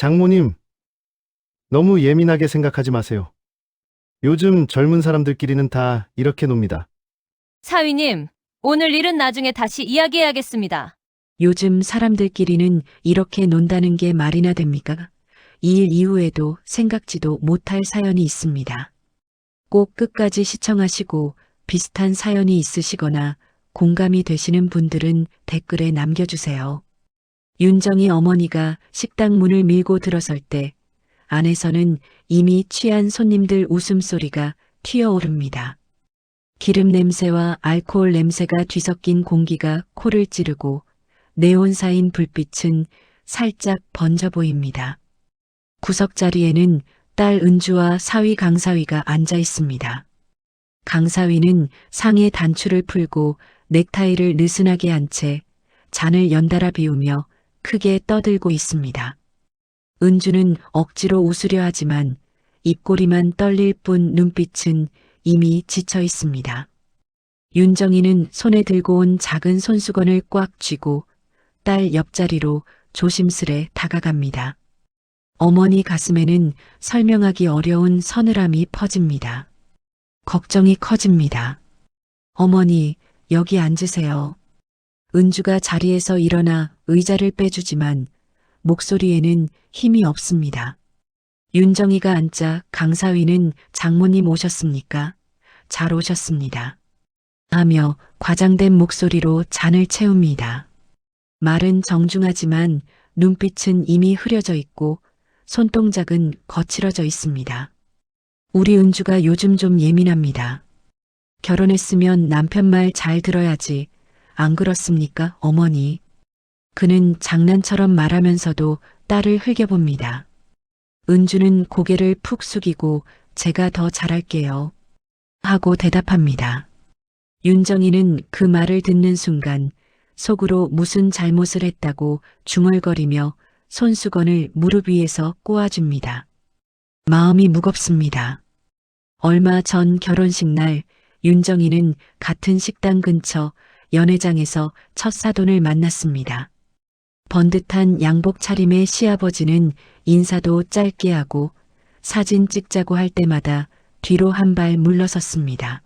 장모님, 너무 예민하게 생각하지 마세요. 요즘 젊은 사람들끼리는 다 이렇게 놉니다. 사위님, 오늘 일은 나중에 다시 이야기해야겠습니다. 요즘 사람들끼리는 이렇게 논다는 게 말이나 됩니까? 이 일 이후에도 생각지도 못할 사연이 있습니다. 꼭 끝까지 시청하시고 비슷한 사연이 있으시거나 공감이 되시는 분들은 댓글에 남겨주세요. 윤정이 어머니가 식당 문을 밀고 들어설 때 안에서는 이미 취한 손님들 웃음소리가 튀어오릅니다. 기름 냄새와 알코올 냄새가 뒤섞인 공기가 코를 찌르고 네온사인 불빛은 살짝 번져 보입니다. 구석 자리에는 딸 은주와 사위 강사위가 앉아 있습니다. 강사위는 상의 단추를 풀고 넥타이를 느슨하게 한 채 잔을 연달아 비우며 크게 떠들고 있습니다. 은주는 억지로 웃으려 하지만 입꼬리만 떨릴 뿐 눈빛은 이미 지쳐 있습니다. 윤정이는 손에 들고 온 작은 손수건을 꽉 쥐고 딸 옆자리로 조심스레 다가갑니다. 어머니 가슴에는 설명하기 어려운 서늘함이 퍼집니다. 걱정이 커집니다. 어머니, 여기 앉으세요. 은주가 자리에서 일어나 의자를 빼주지만 목소리에는 힘이 없습니다. 윤정이가 앉자 강사위는 장모님 오셨습니까? 잘 오셨습니다. 하며 과장된 목소리로 잔을 채웁니다. 말은 정중하지만 눈빛은 이미 흐려져 있고 손동작은 거칠어져 있습니다. 우리 은주가 요즘 좀 예민합니다. 결혼했으면 남편 말 잘 들어야지. 안 그렇습니까, 어머니? 그는 장난처럼 말하면서도 딸을 흘겨봅니다. 은주는 고개를 푹 숙이고 제가 더 잘할게요. 하고 대답합니다. 윤정이는 그 말을 듣는 순간 속으로 무슨 잘못을 했다고 중얼거리며 손수건을 무릎 위에서 꼬아줍니다. 마음이 무겁습니다. 얼마 전 결혼식 날 윤정이는 같은 식당 근처 연회장에서 첫 사돈을 만났습니다. 번듯한 양복 차림의 시아버지는 인사도 짧게 하고 사진 찍자고 할 때마다 뒤로 한 발 물러섰습니다.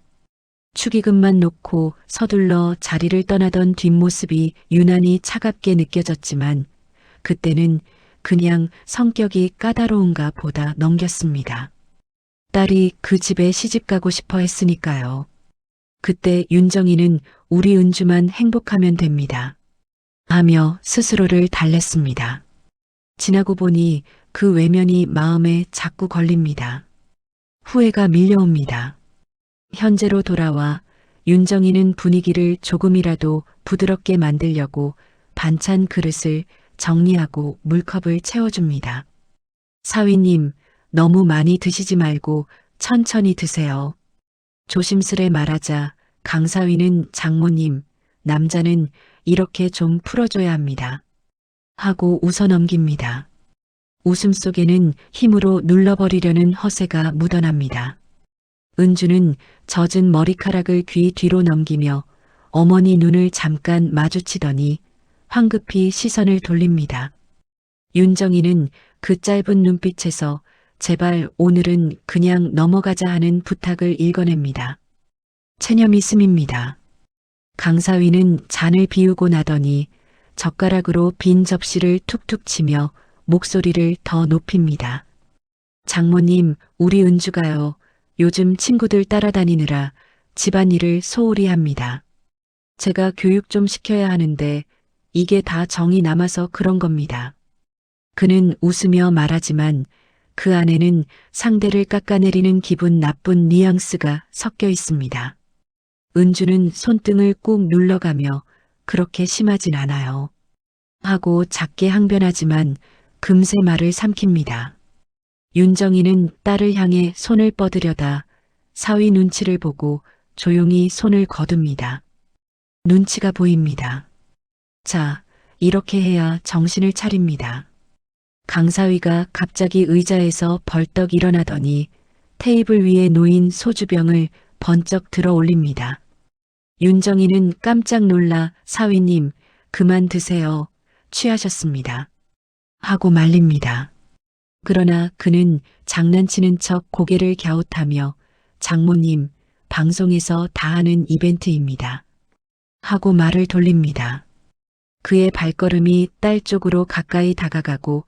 축의금만 놓고 서둘러 자리를 떠나던 뒷모습이 유난히 차갑게 느껴졌지만 그때는 그냥 성격이 까다로운가 보다 넘겼습니다. 딸이 그 집에 시집가고 싶어 했으니까요. 그때 윤정이는 우리 은주만 행복하면 됩니다. 하며 스스로를 달랬습니다. 지나고 보니 그 외면이 마음에 자꾸 걸립니다. 후회가 밀려옵니다. 현재로 돌아와 윤정이는 분위기를 조금이라도 부드럽게 만들려고 반찬 그릇을 정리하고 물컵을 채워줍니다. 사위님, 너무 많이 드시지 말고 천천히 드세요. 조심스레 말하자 강사위는 장모님, 남자는 이렇게 좀 풀어줘야 합니다. 하고 웃어넘깁니다. 웃음 속에는 힘으로 눌러버리려는 허세가 묻어납니다. 은주는 젖은 머리카락을 귀 뒤로 넘기며 어머니 눈을 잠깐 마주치더니 황급히 시선을 돌립니다. 윤정이는 그 짧은 눈빛에서 제발 오늘은 그냥 넘어가자 하는 부탁을 읽어냅니다. 체념이 스밉니다. 강사위는 잔을 비우고 나더니 젓가락으로 빈 접시를 툭툭 치며 목소리를 더 높입니다. 장모님, 우리 은주가요. 요즘 친구들 따라다니느라 집안일을 소홀히 합니다. 제가 교육 좀 시켜야 하는데 이게 다 정이 남아서 그런 겁니다. 그는 웃으며 말하지만 그 안에는 상대를 깎아내리는 기분 나쁜 뉘앙스가 섞여 있습니다. 은주는 손등을 꾹 눌러가며 그렇게 심하진 않아요. 하고 작게 항변하지만 금세 말을 삼킵니다. 윤정이는 딸을 향해 손을 뻗으려다 사위 눈치를 보고 조용히 손을 거둡니다. 눈치가 보입니다. 자, 이렇게 해야 정신을 차립니다. 강사위가 갑자기 의자에서 벌떡 일어나더니 테이블 위에 놓인 소주병을 번쩍 들어 올립니다. 윤정이는 깜짝 놀라 사위님, 그만 드세요. 취하셨습니다. 하고 말립니다. 그러나 그는 장난치는 척 고개를 갸웃하며 장모님, 방송에서 다 하는 이벤트입니다. 하고 말을 돌립니다. 그의 발걸음이 딸 쪽으로 가까이 다가가고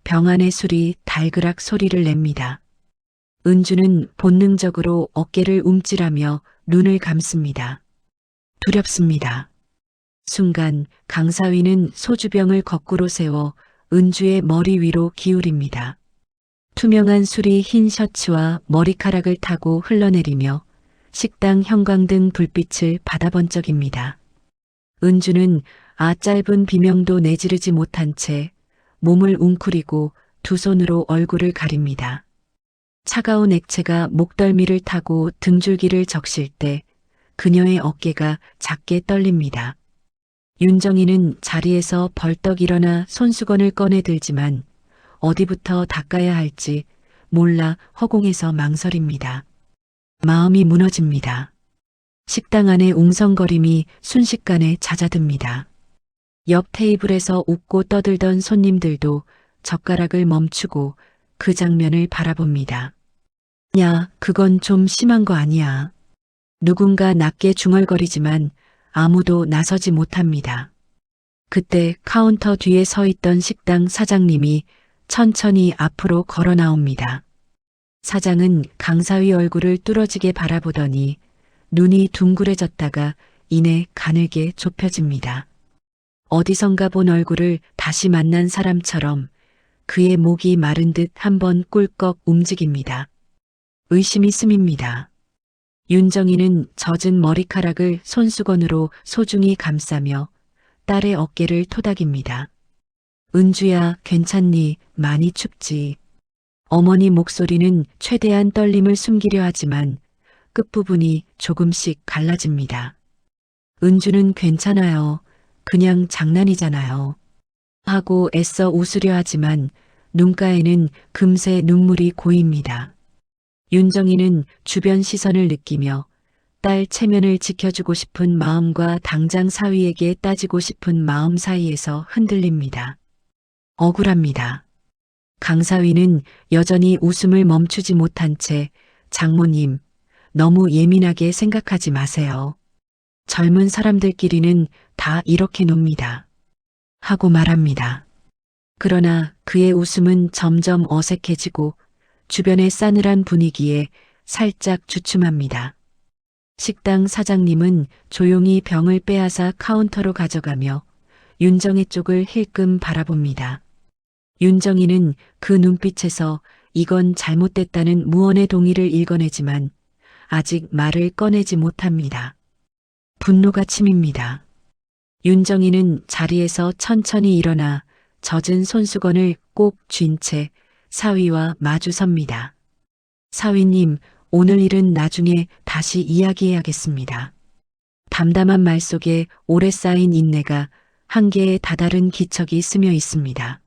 병 안의 술이 달그락 소리를 냅니다. 은주는 본능적으로 어깨를 움찔하며 눈을 감습니다. 두렵습니다. 순간 강사위는 소주병을 거꾸로 세워 은주의 머리 위로 기울입니다. 투명한 술이 흰 셔츠와 머리카락을 타고 흘러내리며 식당 형광등 불빛을 받아번쩍입니다. 은주는 짧은 비명도 내지르지 못한 채 몸을 웅크리고 두 손으로 얼굴을 가립니다. 차가운 액체가 목덜미를 타고 등줄기를 적실 때 그녀의 어깨가 작게 떨립니다. 윤정이는 자리에서 벌떡 일어나 손수건을 꺼내 들지만 어디부터 닦아야 할지 몰라 허공에서 망설입니다. 마음이 무너집니다. 식당 안의 웅성거림이 순식간에 잦아듭니다. 옆 테이블에서 웃고 떠들던 손님들도 젓가락을 멈추고 그 장면을 바라봅니다. 야, 그건 좀 심한 거 아니야. 누군가 낮게 중얼거리지만 아무도 나서지 못합니다. 그때 카운터 뒤에 서 있던 식당 사장님이 천천히 앞으로 걸어 나옵니다. 사장은 강사위 얼굴을 뚫어지게 바라보더니 눈이 둥그레졌다가 이내 가늘게 좁혀집니다. 어디선가 본 얼굴을 다시 만난 사람처럼 그의 목이 마른 듯 한번 꿀꺽 움직입니다. 의심이 스밉니다. 윤정이는 젖은 머리카락을 손수건으로 소중히 감싸며 딸의 어깨를 토닥입니다. 은주야, 괜찮니? 많이 춥지. 어머니 목소리는 최대한 떨림을 숨기려 하지만 끝부분이 조금씩 갈라집니다. 은주는 괜찮아요. 그냥 장난이잖아요. 하고 애써 웃으려 하지만 눈가에는 금세 눈물이 고입니다. 윤정이는 주변 시선을 느끼며 딸 체면을 지켜주고 싶은 마음과 당장 사위에게 따지고 싶은 마음 사이에서 흔들립니다. 억울합니다. 강사위는 여전히 웃음을 멈추지 못한 채 장모님, 너무 예민하게 생각하지 마세요. 젊은 사람들끼리는 다 이렇게 놉니다. 하고 말합니다. 그러나 그의 웃음은 점점 어색해지고 주변의 싸늘한 분위기에 살짝 주춤합니다. 식당 사장님은 조용히 병을 빼앗아 카운터로 가져가며 윤정이 쪽을 힐끔 바라봅니다. 윤정이는 그 눈빛에서 이건 잘못됐다는 무언의 동의를 읽어내지만 아직 말을 꺼내지 못합니다. 분노가 치밉니다. 윤정이는 자리에서 천천히 일어나 젖은 손수건을 꼭 쥔 채 사위와 마주 섭니다. 사위님, 오늘 일은 나중에 다시 이야기해야겠습니다. 담담한 말 속에 오래 쌓인 인내가 한계에 다다른 기척이 스며 있습니다.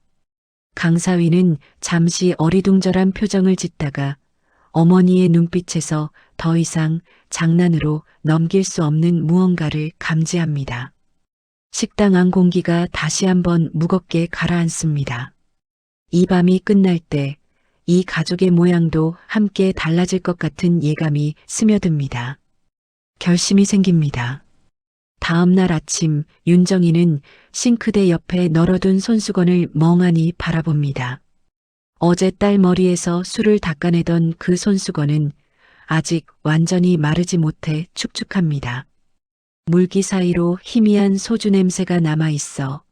강사위는 잠시 어리둥절한 표정을 짓다가 어머니의 눈빛에서 더 이상 장난으로 넘길 수 없는 무언가를 감지합니다. 식당 안 공기가 다시 한번 무겁게 가라앉습니다. 이 밤이 끝날 때 이 가족의 모양도 함께 달라질 것 같은 예감이 스며듭니다. 결심이 생깁니다. 다음 날 아침 윤정이는 싱크대 옆에 널어둔 손수건을 멍하니 바라봅니다. 어제 딸 머리에서 술을 닦아내던 그 손수건은 아직 완전히 마르지 못해 축축합니다. 물기 사이로 희미한 소주 냄새가 남아있어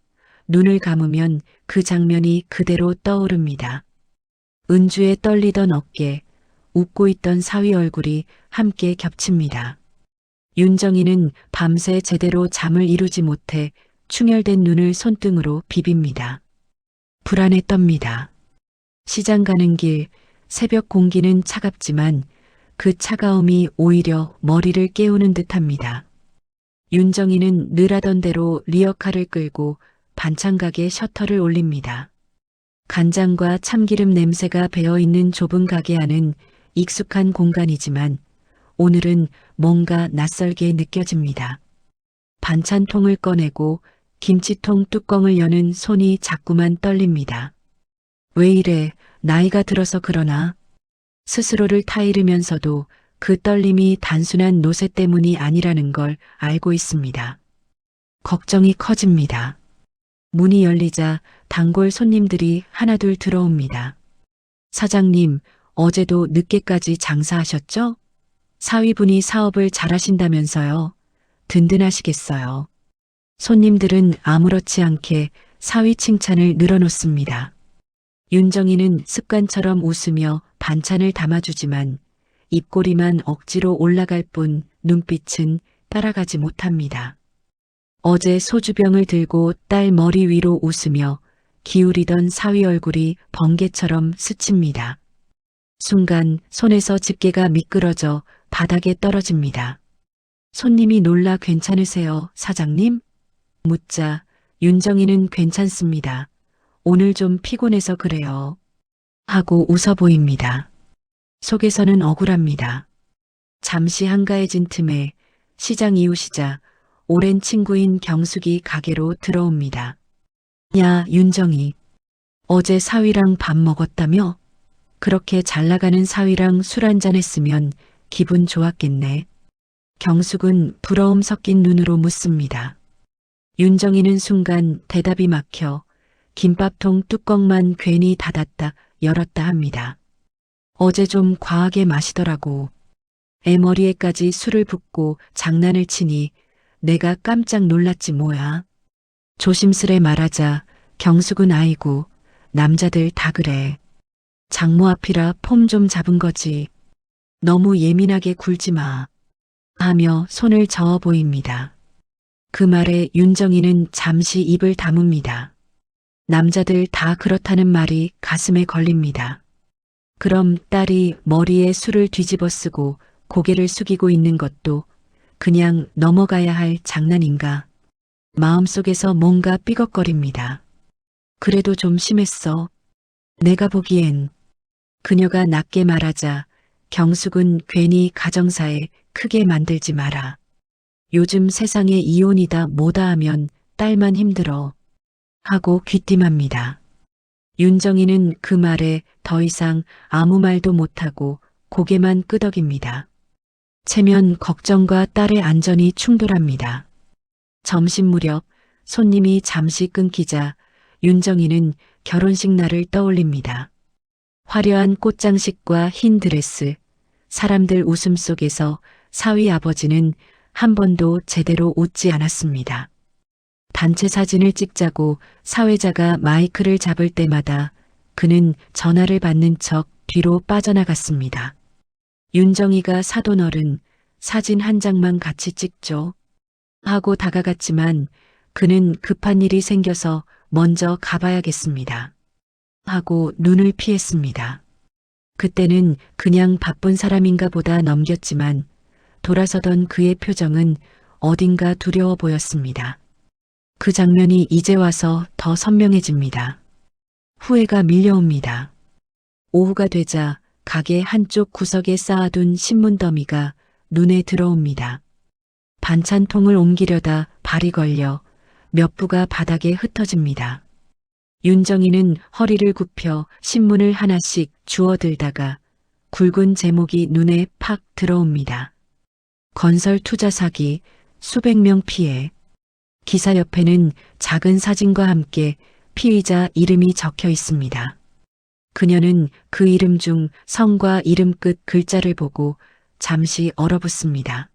눈을 감으면 그 장면이 그대로 떠오릅니다. 은주의 떨리던 어깨, 웃고 있던 사위 얼굴이 함께 겹칩니다. 윤정이는 밤새 제대로 잠을 이루지 못해 충혈된 눈을 손등으로 비빕니다. 불안에 떱니다. 시장 가는 길, 새벽 공기는 차갑지만 그 차가움이 오히려 머리를 깨우는 듯합니다. 윤정이는 늘 하던 대로 리어카를 끌고 반찬 가게 셔터를 올립니다. 간장과 참기름 냄새가 배어있는 좁은 가게 안은 익숙한 공간이지만 오늘은 뭔가 낯설게 느껴집니다. 반찬통을 꺼내고 김치통 뚜껑을 여는 손이 자꾸만 떨립니다. 왜 이래, 나이가 들어서 그러나 스스로를 타이르면서도 그 떨림이 단순한 노쇠 때문이 아니라는 걸 알고 있습니다. 걱정이 커집니다. 문이 열리자 단골 손님들이 하나둘 들어옵니다. 사장님, 어제도 늦게까지 장사하셨죠? 사위분이 사업을 잘하신다면서요. 든든하시겠어요. 손님들은 아무렇지 않게 사위 칭찬을 늘어놓습니다. 윤정이는 습관처럼 웃으며 반찬을 담아주지만 입꼬리만 억지로 올라갈 뿐 눈빛은 따라가지 못합니다. 어제 소주병을 들고 딸 머리 위로 웃으며 기울이던 사위 얼굴이 번개처럼 스칩니다. 순간 손에서 집게가 미끄러져 바닥에 떨어집니다. 손님이 놀라 괜찮으세요, 사장님? 묻자 윤정이는 괜찮습니다. 오늘 좀 피곤해서 그래요. 하고 웃어 보입니다. 속에서는 억울합니다. 잠시 한가해진 틈에 시장 이웃이자 오랜 친구인 경숙이 가게로 들어옵니다. 야, 윤정이. 어제 사위랑 밥 먹었다며? 그렇게 잘 나가는 사위랑 술 한잔 했으면 기분 좋았겠네. 경숙은 부러움 섞인 눈으로 묻습니다. 윤정이는 순간 대답이 막혀 김밥통 뚜껑만 괜히 닫았다 열었다 합니다. 어제 좀 과하게 마시더라고. 애머리에까지 술을 붓고 장난을 치니 내가 깜짝 놀랐지 뭐야. 조심스레 말하자 경숙은 아이고 남자들 다 그래. 장모 앞이라 폼 좀 잡은 거지. 너무 예민하게 굴지 마. 하며 손을 저어 보입니다. 그 말에 윤정이는 잠시 입을 다뭅니다. 남자들 다 그렇다는 말이 가슴에 걸립니다. 그럼 딸이 머리에 술을 뒤집어 쓰고 고개를 숙이고 있는 것도 그냥 넘어가야 할 장난인가? 마음속에서 뭔가 삐걱거립니다. 그래도 좀 심했어. 내가 보기엔. 그녀가 낮게 말하자 경숙은 괜히 가정사에 크게 만들지 마라. 요즘 세상에 이혼이다 뭐다 하면 딸만 힘들어. 하고 귀띔합니다. 윤정이는 그 말에 더 이상 아무 말도 못하고 고개만 끄덕입니다. 체면 걱정과 딸의 안전이 충돌합니다. 점심 무렵 손님이 잠시 끊기자 윤정이는 결혼식 날을 떠올립니다. 화려한 꽃장식과 흰 드레스, 사람들 웃음 속에서 사위 아버지는 한 번도 제대로 웃지 않았습니다. 단체 사진을 찍자고 사회자가 마이크를 잡을 때마다 그는 전화를 받는 척 뒤로 빠져나갔습니다. 윤정이가 사돈어른 사진 한 장만 같이 찍죠. 하고 다가갔지만 그는 급한 일이 생겨서 먼저 가봐야겠습니다. 하고 눈을 피했습니다. 그때는 그냥 바쁜 사람인가 보다 넘겼지만 돌아서던 그의 표정은 어딘가 두려워 보였습니다. 그 장면이 이제 와서 더 선명해집니다. 후회가 밀려옵니다. 오후가 되자 가게 한쪽 구석에 쌓아둔 신문 더미가 눈에 들어옵니다. 반찬통을 옮기려다 발이 걸려 몇 부가 바닥에 흩어집니다. 윤정이는 허리를 굽혀 신문을 하나씩 주워들다가 굵은 제목이 눈에 팍 들어옵니다. 건설 투자 사기, 수백 명 피해. 기사 옆에는 작은 사진과 함께 피의자 이름이 적혀 있습니다. 그녀는 그 이름 중 성과 이름 끝 글자를 보고 잠시 얼어붙습니다.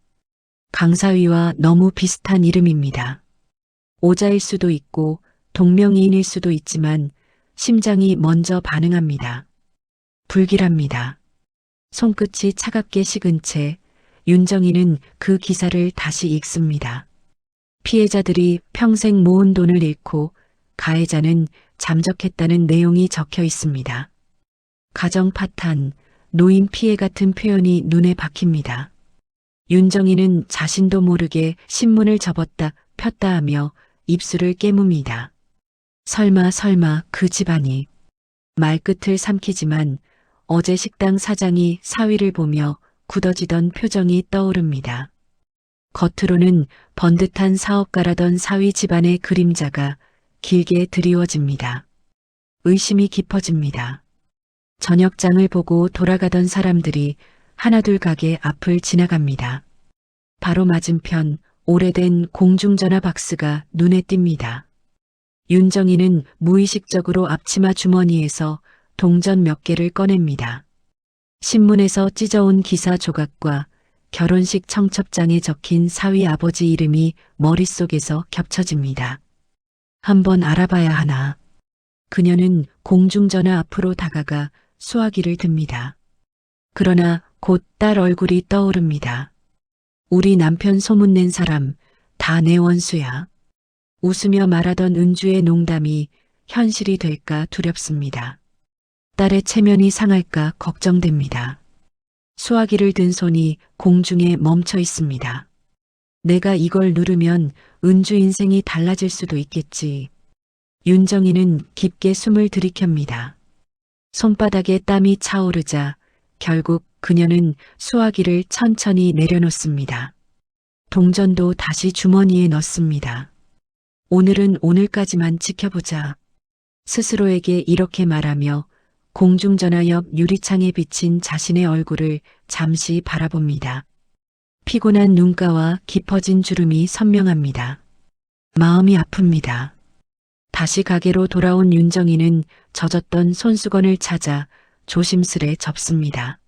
강사위와 너무 비슷한 이름입니다. 오자일 수도 있고 동명이인일 수도 있지만 심장이 먼저 반응합니다. 불길합니다. 손끝이 차갑게 식은 채 윤정이는 그 기사를 다시 읽습니다. 피해자들이 평생 모은 돈을 잃고 가해자는 잠적했다는 내용이 적혀 있습니다. 가정 파탄, 노인 피해 같은 표현이 눈에 박힙니다. 윤정이는 자신도 모르게 신문을 접었다 폈다 하며 입술을 깨뭅니다. 설마 그 집안이. 말끝을 삼키지만 어제 식당 사장이 사위를 보며 굳어지던 표정이 떠오릅니다. 겉으로는 번듯한 사업가라던 사위 집안의 그림자가 길게 드리워집니다. 의심이 깊어집니다. 저녁장을 보고 돌아가던 사람들이 하나둘 가게 앞을 지나갑니다. 바로 맞은편 오래된 공중전화 박스가 눈에 띕니다. 윤정이는 무의식적으로 앞치마 주머니에서 동전 몇 개를 꺼냅니다. 신문에서 찢어온 기사 조각과 결혼식 청첩장에 적힌 사위 아버지 이름이 머릿속에서 겹쳐집니다. 한번 알아봐야 하나. 그녀는 공중전화 앞으로 다가가 수화기를 듭니다. 그러나 곧 딸 얼굴이 떠오릅니다. 우리 남편 소문낸 사람 다 내 원수야. 웃으며 말하던 은주의 농담이 현실이 될까 두렵습니다. 딸의 체면이 상할까 걱정됩니다. 수화기를 든 손이 공중에 멈춰 있습니다. 내가 이걸 누르면 은주 인생이 달라질 수도 있겠지. 윤정이는 깊게 숨을 들이켭니다. 손바닥에 땀이 차오르자 결국 그녀는 수화기를 천천히 내려놓습니다. 동전도 다시 주머니에 넣습니다. 오늘은 오늘까지만 지켜보자. 스스로에게 이렇게 말하며 공중전화 옆 유리창에 비친 자신의 얼굴을 잠시 바라봅니다. 피곤한 눈가와 깊어진 주름이 선명합니다. 마음이 아픕니다. 다시 가게로 돌아온 윤정이는 젖었던 손수건을 찾아 조심스레 접습니다.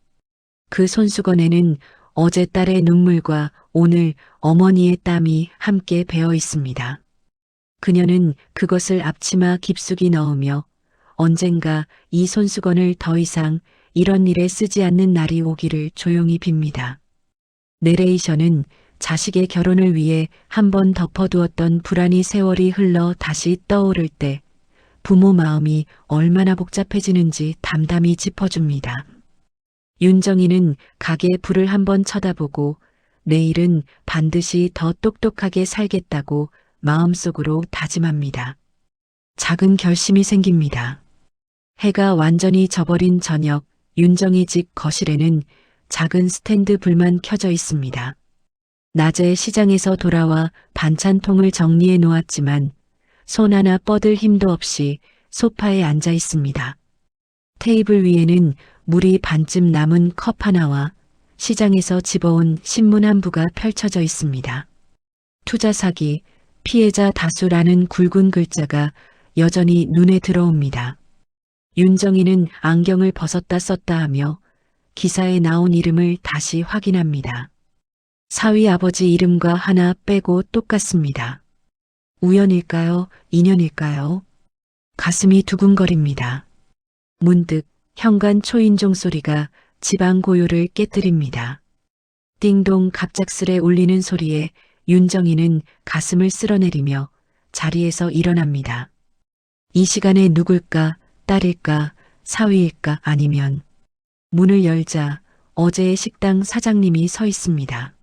그 손수건에는 어제 딸의 눈물과 오늘 어머니의 땀이 함께 배어 있습니다. 그녀는 그것을 앞치마 깊숙이 넣으며 언젠가 이 손수건을 더 이상 이런 일에 쓰지 않는 날이 오기를 조용히 빕니다. 내레이션은 자식의 결혼을 위해 한번 덮어두었던 불안이 세월이 흘러 다시 떠오를 때 부모 마음이 얼마나 복잡해지는지 담담히 짚어줍니다. 윤정이는 가게의 불을 한번 쳐다보고 내일은 반드시 더 똑똑하게 살겠다고 마음속으로 다짐합니다. 작은 결심이 생깁니다. 해가 완전히 져버린 저녁, 윤정이 집 거실에는 작은 스탠드 불만 켜져 있습니다. 낮에 시장에서 돌아와 반찬통을 정리해 놓았지만 손 하나 뻗을 힘도 없이 소파에 앉아 있습니다. 테이블 위에는 물이 반쯤 남은 컵 하나와 시장에서 집어온 신문 한 부가 펼쳐져 있습니다. 투자 사기, 피해자 다수라는 굵은 글자가 여전히 눈에 들어옵니다. 윤정이는 안경을 벗었다 썼다 하며 기사에 나온 이름을 다시 확인합니다. 사위 아버지 이름과 하나 빼고 똑같습니다. 우연일까요? 인연일까요? 가슴이 두근거립니다. 문득 현관 초인종 소리가 집안 고요를 깨뜨립니다. 띵동 갑작스레 울리는 소리에 윤정이는 가슴을 쓸어내리며 자리에서 일어납니다. 이 시간에 누굴까? 딸일까? 사위일까? 아니면 문을 열자 어제의 식당 사장님이 서 있습니다.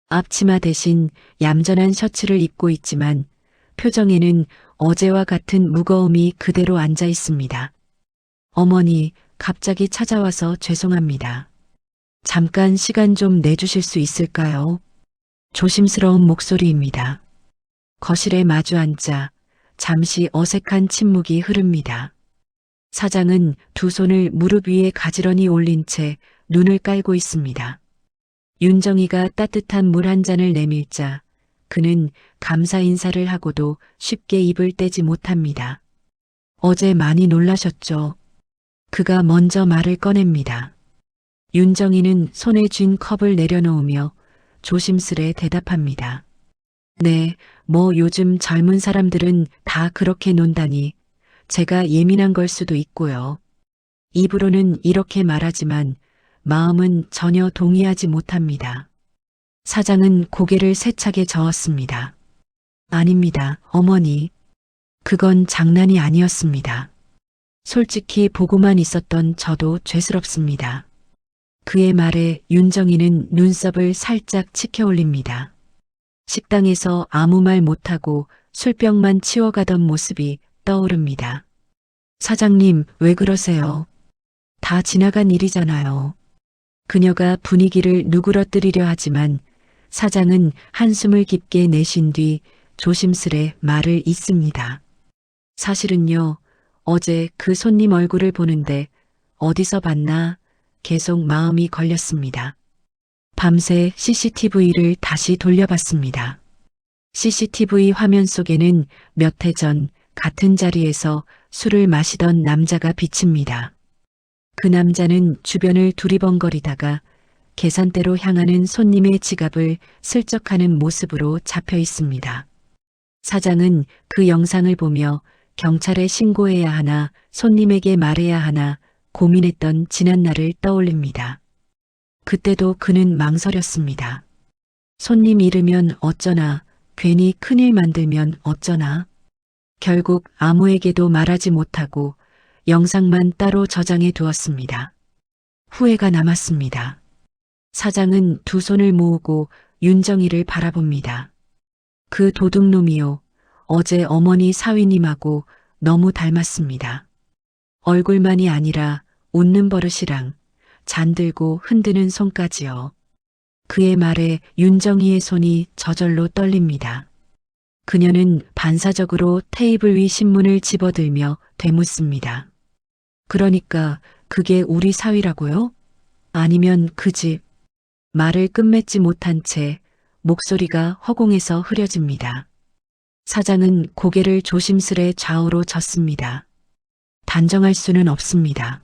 앞치마 대신 얌전한 셔츠를 입고 있지만 표정에는 어제와 같은 무거움이 그대로 앉아 있습니다. 어머니, 갑자기 찾아와서 죄송합니다. 잠깐 시간 좀 내주실 수 있을까요? 조심스러운 목소리입니다. 거실에 마주 앉자 잠시 어색한 침묵이 흐릅니다. 사장은 두 손을 무릎 위에 가지런히 올린 채 눈을 깔고 있습니다. 윤정이가 따뜻한 물 한 잔을 내밀자 그는 감사 인사를 하고도 쉽게 입을 떼지 못합니다. 어제 많이 놀라셨죠? 그가 먼저 말을 꺼냅니다. 윤정이는 손에 쥔 컵을 내려놓으며 조심스레 대답합니다. 네, 뭐 요즘 젊은 사람들은 다 그렇게 논다니 제가 예민한 걸 수도 있고요. 입으로는 이렇게 말하지만 마음은 전혀 동의하지 못합니다. 사장은 고개를 세차게 저었습니다. 아닙니다, 어머니. 그건 장난이 아니었습니다. 솔직히 보고만 있었던 저도 죄스럽습니다. 그의 말에 윤정이는 눈썹을 살짝 치켜 올립니다. 식당에서 아무 말 못하고 술병만 치워가던 모습이 떠오릅니다. 사장님, 왜 그러세요? 다 지나간 일이잖아요. 그녀가 분위기를 누그러뜨리려 하지만 사장은 한숨을 깊게 내쉰 뒤 조심스레 말을 잇습니다. 사실은요, 어제 그 손님 얼굴을 보는데 어디서 봤나 계속 마음이 걸렸습니다. 밤새 CCTV를 다시 돌려봤습니다. CCTV 화면 속에는 몇 해 전 같은 자리에서 술을 마시던 남자가 비칩니다. 그 남자는 주변을 두리번거리다가 계산대로 향하는 손님의 지갑을 슬쩍 하는 모습으로 잡혀 있습니다. 사장은 그 영상을 보며 경찰에 신고해야 하나 손님에게 말해야 하나 고민했던 지난날을 떠올립니다. 그때도 그는 망설였습니다. 손님 잃으면 어쩌나, 괜히 큰일 만들면 어쩌나. 결국 아무에게도 말하지 못하고 영상만 따로 저장해 두었습니다. 후회가 남았습니다. 사장은 두 손을 모으고 윤정이를 바라봅니다. 그 도둑놈이요. 어제 어머니 사위님하고 너무 닮았습니다. 얼굴만이 아니라 웃는 버릇이랑 잔들고 흔드는 손까지요. 그의 말에 윤정이의 손이 저절로 떨립니다. 그녀는 반사적으로 테이블 위 신문을 집어들며 되묻습니다. 그러니까 그게 우리 사위라고요? 아니면 그 집? 말을 끝맺지 못한 채 목소리가 허공에서 흐려집니다. 사장은 고개를 조심스레 좌우로 젓습니다. 단정할 수는 없습니다.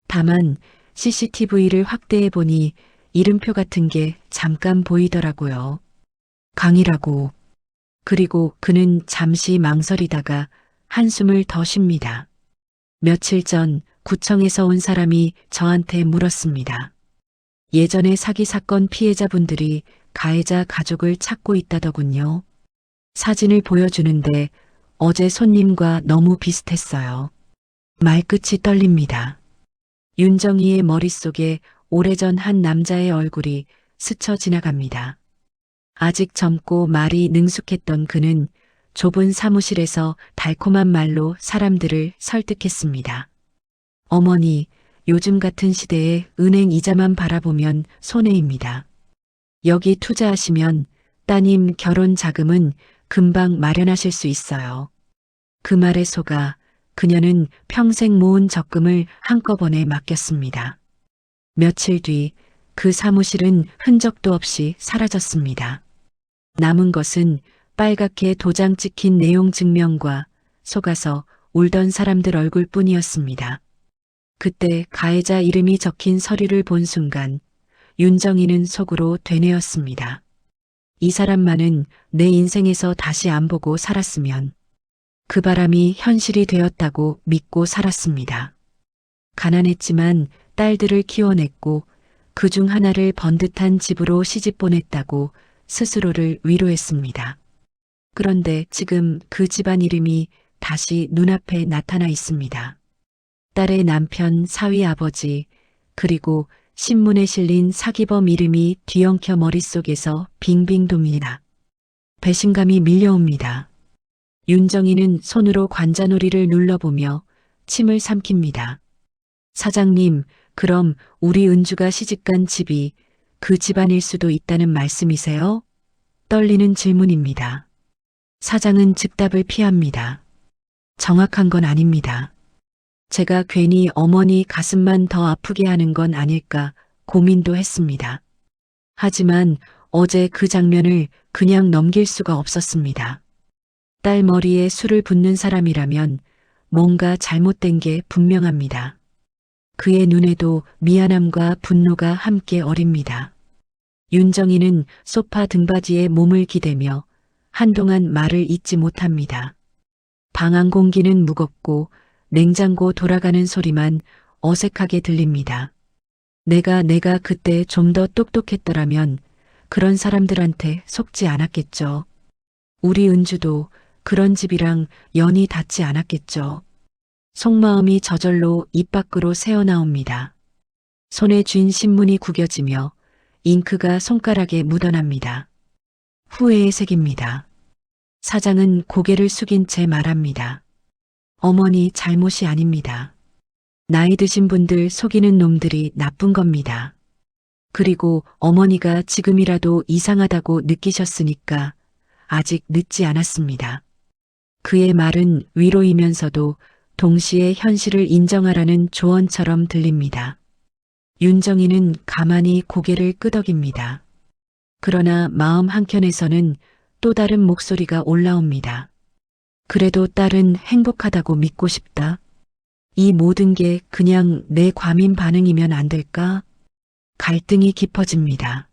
다만 CCTV를 확대해 보니 이름표 같은 게 잠깐 보이더라고요. 강이라고. 그리고 그는 잠시 망설이다가 한숨을 더 쉽니다. 며칠 전 구청에서 온 사람이 저한테 물었습니다. 예전에 사기 사건 피해자분들이 가해자 가족을 찾고 있다더군요. 사진을 보여주는데 어제 손님과 너무 비슷했어요. 말끝이 떨립니다. 윤정이의 머릿속에 오래전 한 남자의 얼굴이 스쳐 지나갑니다. 아직 젊고 말이 능숙했던 그는 좁은 사무실에서 달콤한 말로 사람들을 설득했습니다. 어머니, 요즘 같은 시대에 은행 이자만 바라보면 손해입니다. 여기 투자하시면 따님 결혼 자금은 금방 마련하실 수 있어요. 그 말에 속아 그녀는 평생 모은 적금을 한꺼번에 맡겼습니다. 며칠 뒤 그 사무실은 흔적도 없이 사라졌습니다. 남은 것은 빨갛게 도장 찍힌 내용 증명과 속아서 울던 사람들 얼굴뿐이었습니다. 그때 가해자 이름이 적힌 서류를 본 순간 윤정이는 속으로 되뇌었습니다. 이 사람만은 내 인생에서 다시 안 보고 살았으면 그 바람이 현실이 되었다고 믿고 살았습니다. 가난했지만 딸들을 키워냈고 그중 하나를 번듯한 집으로 시집 보냈다고 스스로를 위로했습니다. 그런데 지금 그 집안 이름이 다시 눈앞에 나타나 있습니다. 딸의 남편, 사위 아버지, 그리고 신문에 실린 사기범 이름이 뒤엉켜 머릿속에서 빙빙 돕니다. 배신감이 밀려옵니다. 윤정이는 손으로 관자놀이를 눌러보며 침을 삼킵니다. 사장님, 그럼 우리 은주가 시집간 집이 그 집안일 수도 있다는 말씀이세요? 떨리는 질문입니다. 사장은 즉답을 피합니다. 정확한 건 아닙니다. 제가 괜히 어머니 가슴만 더 아프게 하는 건 아닐까 고민도 했습니다. 하지만 어제 그 장면을 그냥 넘길 수가 없었습니다. 딸 머리에 술을 붓는 사람이라면 뭔가 잘못된 게 분명합니다. 그의 눈에도 미안함과 분노가 함께 어립니다. 윤정이는 소파 등받이에 몸을 기대며 한동안 말을 잇지 못합니다. 방 안 공기는 무겁고 냉장고 돌아가는 소리만 어색하게 들립니다. 내가 그때 좀 더 똑똑했더라면 그런 사람들한테 속지 않았겠죠. 우리 은주도 그런 집이랑 연이 닿지 않았겠죠. 속마음이 저절로 입 밖으로 새어나옵니다. 손에 쥔 신문이 구겨지며 잉크가 손가락에 묻어납니다. 후회의 색입니다. 사장은 고개를 숙인 채 말합니다. 어머니 잘못이 아닙니다. 나이 드신 분들 속이는 놈들이 나쁜 겁니다. 그리고 어머니가 지금이라도 이상하다고 느끼셨으니까 아직 늦지 않았습니다. 그의 말은 위로이면서도 동시에 현실을 인정하라는 조언처럼 들립니다. 윤정이는 가만히 고개를 끄덕입니다. 그러나 마음 한켠에서는 또 다른 목소리가 올라옵니다. 그래도 딸은 행복하다고 믿고 싶다. 이 모든 게 그냥 내 과민 반응이면 안 될까? 갈등이 깊어집니다.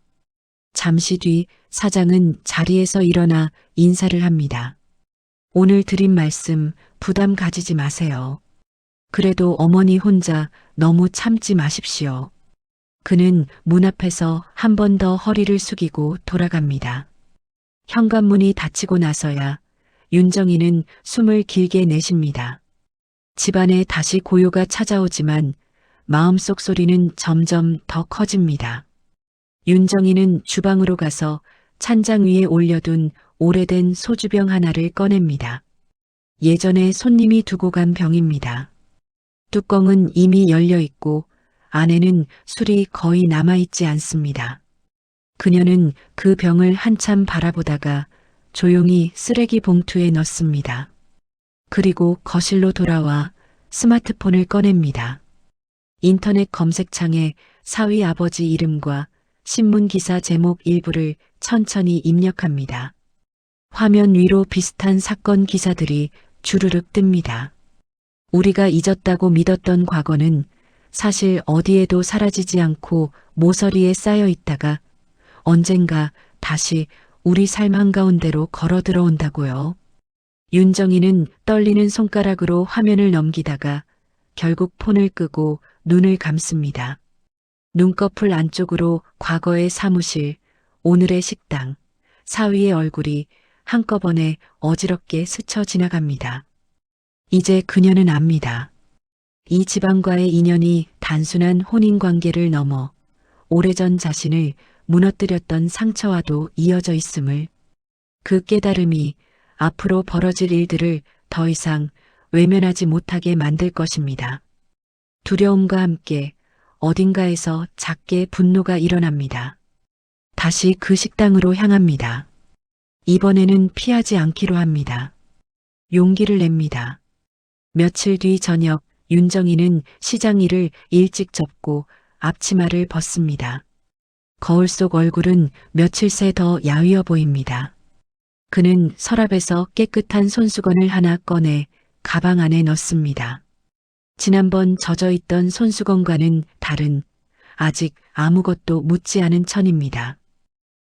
잠시 뒤 사장은 자리에서 일어나 인사를 합니다. 오늘 드린 말씀 부담 가지지 마세요. 그래도 어머니 혼자 너무 참지 마십시오. 그는 문 앞에서 한 번 더 허리를 숙이고 돌아갑니다. 현관문이 닫히고 나서야 윤정이는 숨을 길게 내쉽니다. 집안에 다시 고요가 찾아오지만 마음속 소리는 점점 더 커집니다. 윤정이는 주방으로 가서 찬장 위에 올려둔 오래된 소주병 하나를 꺼냅니다. 예전에 손님이 두고 간 병입니다. 뚜껑은 이미 열려 있고 안에는 술이 거의 남아있지 않습니다. 그녀는 그 병을 한참 바라보다가 조용히 쓰레기 봉투에 넣습니다. 그리고 거실로 돌아와 스마트폰을 꺼냅니다. 인터넷 검색창에 사위 아버지 이름과 신문 기사 제목 일부를 천천히 입력합니다. 화면 위로 비슷한 사건 기사들이 주르륵 뜹니다. 우리가 잊었다고 믿었던 과거는 사실 어디에도 사라지지 않고 모서리에 쌓여 있다가 언젠가 다시 우리 삶 한가운데로 걸어 들어온다고요. 윤정이는 떨리는 손가락으로 화면을 넘기다가 결국 폰을 끄고 눈을 감습니다. 눈꺼풀 안쪽으로 과거의 사무실, 오늘의 식당, 사위의 얼굴이 한꺼번에 어지럽게 스쳐 지나갑니다. 이제 그녀는 압니다. 이 집안과의 인연이 단순한 혼인관계를 넘어 오래전 자신을 무너뜨렸던 상처와도 이어져 있음을, 그 깨달음이 앞으로 벌어질 일들을 더 이상 외면하지 못하게 만들 것입니다. 두려움과 함께 어딘가에서 작게 분노가 일어납니다. 다시 그 식당으로 향합니다. 이번에는 피하지 않기로 합니다. 용기를 냅니다. 며칠 뒤 저녁 윤정이는 시장 일을 일찍 접고 앞치마를 벗습니다. 거울 속 얼굴은 며칠 새 더 야위어 보입니다. 그는 서랍에서 깨끗한 손수건을 하나 꺼내 가방 안에 넣습니다. 지난번 젖어있던 손수건과는 다른 아직 아무것도 묻지 않은 천입니다.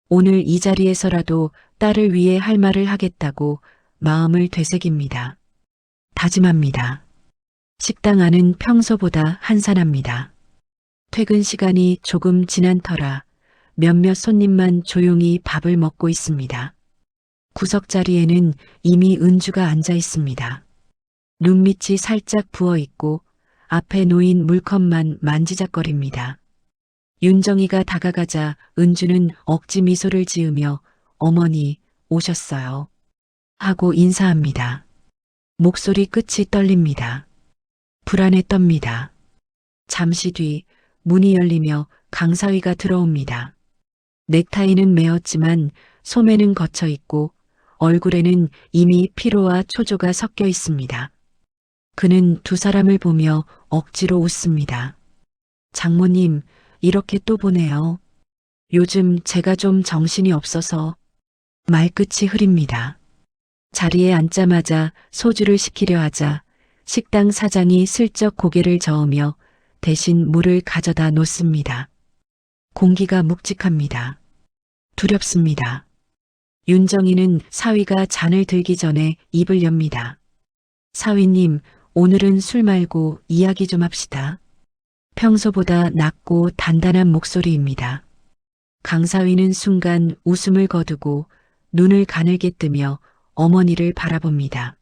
오늘 이 자리에서라도 딸을 위해 할 말을 하겠다고 마음을 되새깁니다. 다짐합니다. 식당 안은 평소보다 한산합니다. 퇴근 시간이 조금 지난 터라 몇몇 손님만 조용히 밥을 먹고 있습니다. 구석자리에는 이미 은주가 앉아 있습니다. 눈밑이 살짝 부어 있고 앞에 놓인 물컵만 만지작거립니다. 윤정이가 다가가자 은주는 억지 미소를 지으며 어머니 오셨어요. 하고 인사합니다. 목소리 끝이 떨립니다. 불안에 떱니다. 잠시 뒤 문이 열리며 강사위가 들어옵니다. 넥타이는 매었지만 소매는 거쳐 있고 얼굴에는 이미 피로와 초조가 섞여 있습니다. 그는 두 사람을 보며 억지로 웃습니다. 장모님, 이렇게 또 보네요. 요즘 제가 좀 정신이 없어서. 말끝이 흐립니다. 자리에 앉자마자 소주를 시키려 하자 식당 사장이 슬쩍 고개를 저으며 대신 물을 가져다 놓습니다. 공기가 묵직합니다. 두렵습니다. 윤정이는 사위가 잔을 들기 전에 입을 엽니다. 사위님, 오늘은 술 말고 이야기 좀 합시다. 평소보다 낮고 단단한 목소리입니다. 강사위는 순간 웃음을 거두고 눈을 가늘게 뜨며 어머니를 바라봅니다.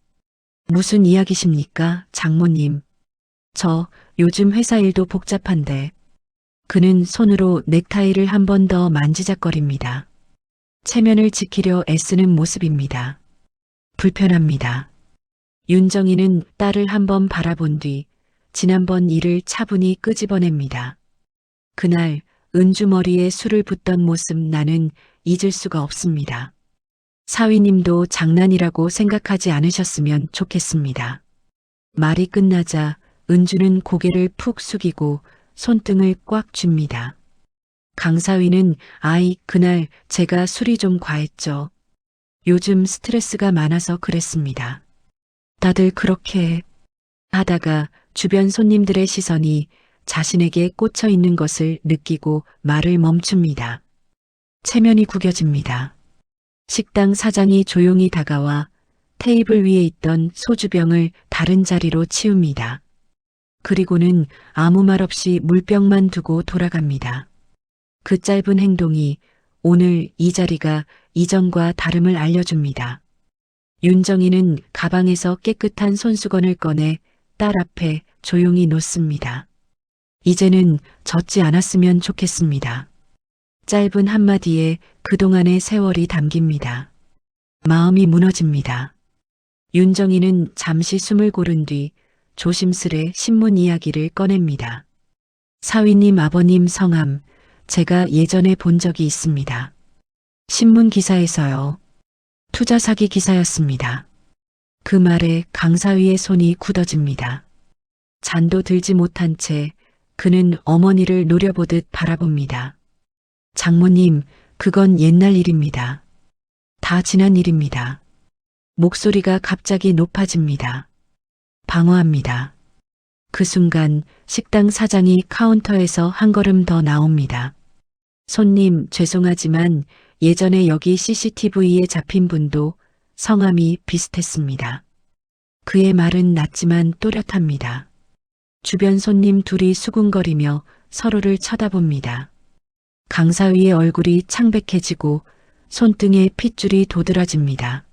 무슨 이야기십니까, 장모님? 저 요즘 회사 일도 복잡한데. 그는 손으로 넥타이를 한 번 더 만지작거립니다. 체면을 지키려 애쓰는 모습입니다. 불편합니다. 윤정이는 딸을 한 번 바라본 뒤 지난번 일을 차분히 끄집어냅니다. 그날 은주 머리에 술을 붓던 모습 나는 잊을 수가 없습니다. 사위님도 장난이라고 생각하지 않으셨으면 좋겠습니다. 말이 끝나자 은주는 고개를 푹 숙이고 손등을 꽉 쥡니다. 강사위는 아이, 그날 제가 술이 좀 과했죠. 요즘 스트레스가 많아서 그랬습니다. 다들 그렇게 하다가 주변 손님들의 시선이 자신에게 꽂혀 있는 것을 느끼고 말을 멈춥니다. 체면이 구겨집니다. 식당 사장이 조용히 다가와 테이블 위에 있던 소주병을 다른 자리로 치웁니다. 그리고는 아무 말 없이 물병만 두고 돌아갑니다. 그 짧은 행동이 오늘 이 자리가 이전과 다름을 알려줍니다. 윤정이는 가방에서 깨끗한 손수건을 꺼내 딸 앞에 조용히 놓습니다. 이제는 젖지 않았으면 좋겠습니다. 짧은 한마디에 그동안의 세월이 담깁니다. 마음이 무너집니다. 윤정이는 잠시 숨을 고른 뒤 조심스레 신문 이야기를 꺼냅니다. 사위님 아버님 성함, 제가 예전에 본 적이 있습니다. 신문 기사에서요. 투자 사기 기사였습니다. 그 말에 강사위의 손이 굳어집니다. 잔도 들지 못한 채 그는 어머니를 노려보듯 바라봅니다. 장모님, 그건 옛날 일입니다. 다 지난 일입니다. 목소리가 갑자기 높아집니다. 방어합니다. 그 순간 식당 사장이 카운터에서 한 걸음 더 나옵니다. 손님, 죄송하지만 예전에 여기 CCTV에 잡힌 분도 성함이 비슷했습니다. 그의 말은 낮지만 또렷합니다. 주변 손님 둘이 수군거리며 서로를 쳐다봅니다. 강사위의 얼굴이 창백해지고 손등에 핏줄이 도드라집니다.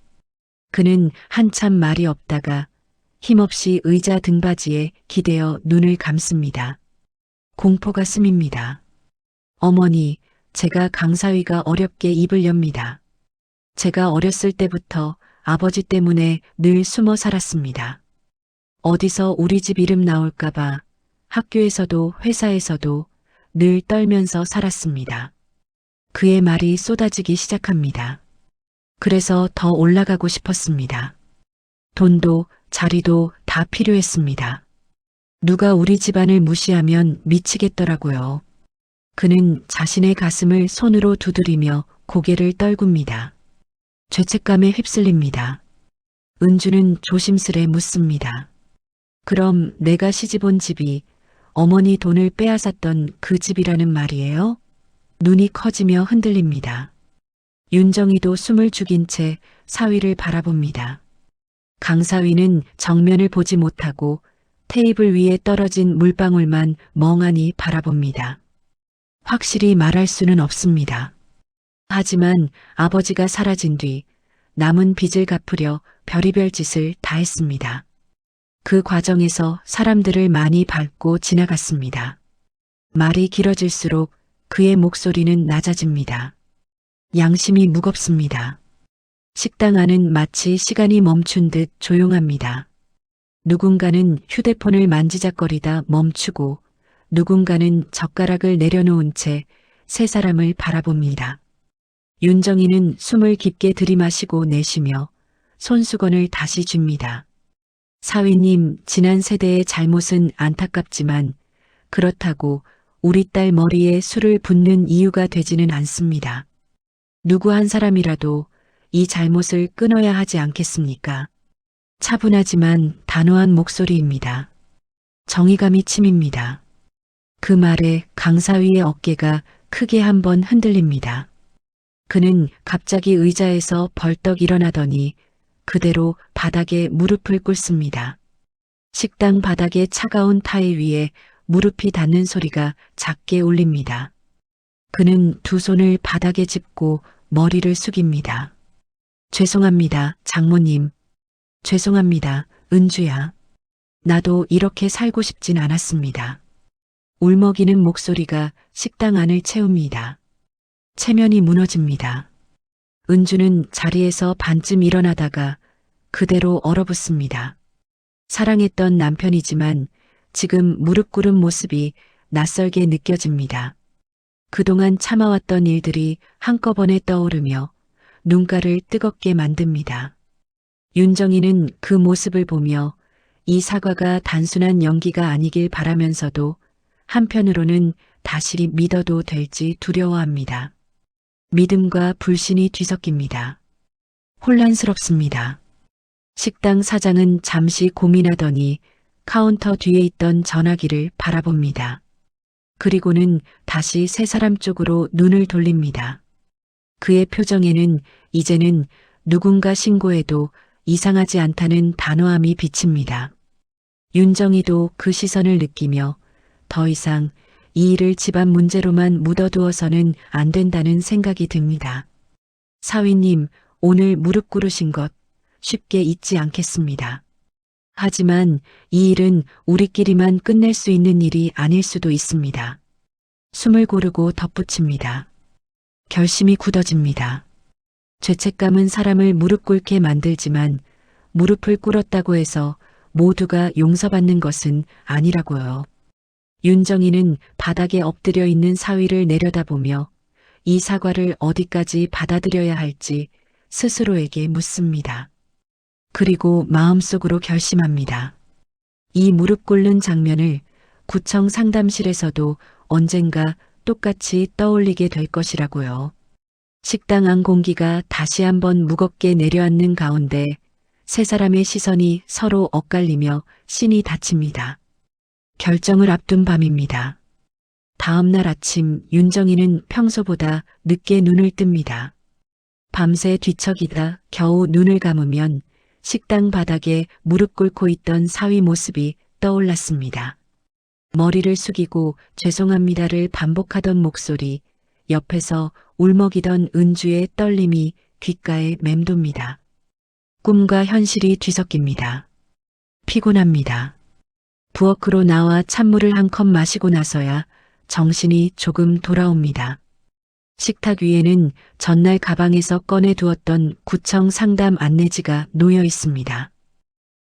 그는 한참 말이 없다가 힘없이 의자 등받이에 기대어 눈을 감습니다. 공포가 스밉니다. 어머니, 제가 강사위가 어렵게 입을 엽니다. 제가 어렸을 때부터 아버지 때문에 늘 숨어 살았습니다. 어디서 우리 집 이름 나올까봐 학교에서도 회사에서도 늘 떨면서 살았습니다. 그의 말이 쏟아지기 시작합니다. 그래서 더 올라가고 싶었습니다. 돈도 자리도 다 필요했습니다. 누가 우리 집안을 무시하면 미치겠더라고요. 그는 자신의 가슴을 손으로 두드리며 고개를 떨굽니다. 죄책감에 휩쓸립니다. 은주는 조심스레 묻습니다. 그럼 내가 시집 온 집이 어머니 돈을 빼앗았던 그 집이라는 말이에요? 눈이 커지며 흔들립니다. 윤정이도 숨을 죽인 채 사위를 바라봅니다. 강사위는 정면을 보지 못하고 테이블 위에 떨어진 물방울만 멍하니 바라봅니다. 확실히 말할 수는 없습니다. 하지만 아버지가 사라진 뒤 남은 빚을 갚으려 별의별 짓을 다 했습니다. 그 과정에서 사람들을 많이 밟고 지나갔습니다. 말이 길어질수록 그의 목소리는 낮아집니다. 양심이 무겁습니다. 식당 안은 마치 시간이 멈춘 듯 조용합니다. 누군가는 휴대폰을 만지작거리다 멈추고 누군가는 젓가락을 내려놓은 채 세 사람을 바라봅니다. 윤정이는 숨을 깊게 들이마시고 내쉬며 손수건을 다시 줍니다. 사위님, 지난 세대의 잘못은 안타깝지만 그렇다고 우리 딸 머리에 술을 붓는 이유가 되지는 않습니다. 누구 한 사람이라도 이 잘못을 끊어야 하지 않겠습니까? 차분하지만 단호한 목소리입니다. 정의감이 침입니다. 그 말에 강사위의 어깨가 크게 한번 흔들립니다. 그는 갑자기 의자에서 벌떡 일어나더니 그대로 바닥에 무릎을 꿇습니다. 식당 바닥의 차가운 타일 위에 무릎이 닿는 소리가 작게 울립니다. 그는 두 손을 바닥에 짚고 머리를 숙입니다. 죄송합니다, 장모님. 죄송합니다, 은주야. 나도 이렇게 살고 싶진 않았습니다. 울먹이는 목소리가 식당 안을 채웁니다. 체면이 무너집니다. 은주는 자리에서 반쯤 일어나다가 그대로 얼어붙습니다. 사랑했던 남편이지만 지금 무릎 꿇은 모습이 낯설게 느껴집니다. 그동안 참아왔던 일들이 한꺼번에 떠오르며 눈가를 뜨겁게 만듭니다. 윤정이는 그 모습을 보며 이 사과가 단순한 연기가 아니길 바라면서도 한편으로는 다시 믿어도 될지 두려워합니다. 믿음과 불신이 뒤섞입니다. 혼란스럽습니다. 식당 사장은 잠시 고민하더니 카운터 뒤에 있던 전화기를 바라봅니다. 그리고는 다시 세 사람 쪽으로 눈을 돌립니다. 그의 표정에는 이제는 누군가 신고해도 이상하지 않다는 단호함이 비칩니다. 윤정이도 그 시선을 느끼며 더 이상 이 일을 집안 문제로만 묻어두어서는 안 된다는 생각이 듭니다. 사위님, 오늘 무릎 꿇으신 것 쉽게 잊지 않겠습니다. 하지만 이 일은 우리끼리만 끝낼 수 있는 일이 아닐 수도 있습니다. 숨을 고르고 덧붙입니다. 결심이 굳어집니다. 죄책감은 사람을 무릎 꿇게 만들지만 무릎을 꿇었다고 해서 모두가 용서받는 것은 아니라고요. 윤정이는 바닥에 엎드려 있는 사위를 내려다보며 이 사과를 어디까지 받아들여야 할지 스스로에게 묻습니다. 그리고 마음속으로 결심합니다. 이 무릎 꿇는 장면을 구청 상담실에서도 언젠가 똑같이 떠올리게 될 것이라고요. 식당 안 공기가 다시 한번 무겁게 내려앉는 가운데 세 사람의 시선이 서로 엇갈리며 신이 닫힙니다. 결정을 앞둔 밤입니다. 다음 날 아침 윤정이는 평소보다 늦게 눈을 뜹니다. 밤새 뒤척이다 겨우 눈을 감으면 식당 바닥에 무릎 꿇고 있던 사위 모습이 떠올랐습니다. 머리를 숙이고 죄송합니다를 반복하던 목소리, 옆에서 울먹이던 은주의 떨림이 귓가에 맴돕니다. 꿈과 현실이 뒤섞입니다. 피곤합니다. 부엌으로 나와 찬물을 한 컵 마시고 나서야 정신이 조금 돌아옵니다. 식탁 위에는 전날 가방에서 꺼내 두었던 구청 상담 안내지가 놓여 있습니다.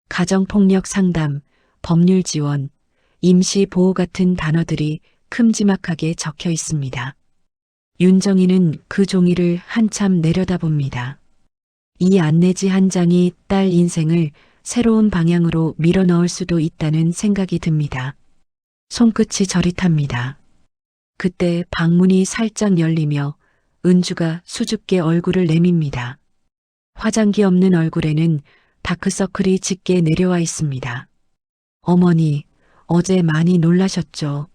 가정폭력 상담, 법률 지원, 임시 보호 같은 단어들이 큼지막하게 적혀 있습니다. 윤정이는 그 종이를 한참 내려다봅니다. 이 안내지 한 장이 딸 인생을 새로운 방향으로 밀어넣을 수도 있다는 생각이 듭니다. 손끝이 저릿합니다. 그때 방문이 살짝 열리며 은주가 수줍게 얼굴을 내밉니다. 화장기 없는 얼굴에는 다크서클이 짙게 내려와 있습니다. 어머니, 어제 많이 놀라셨죠?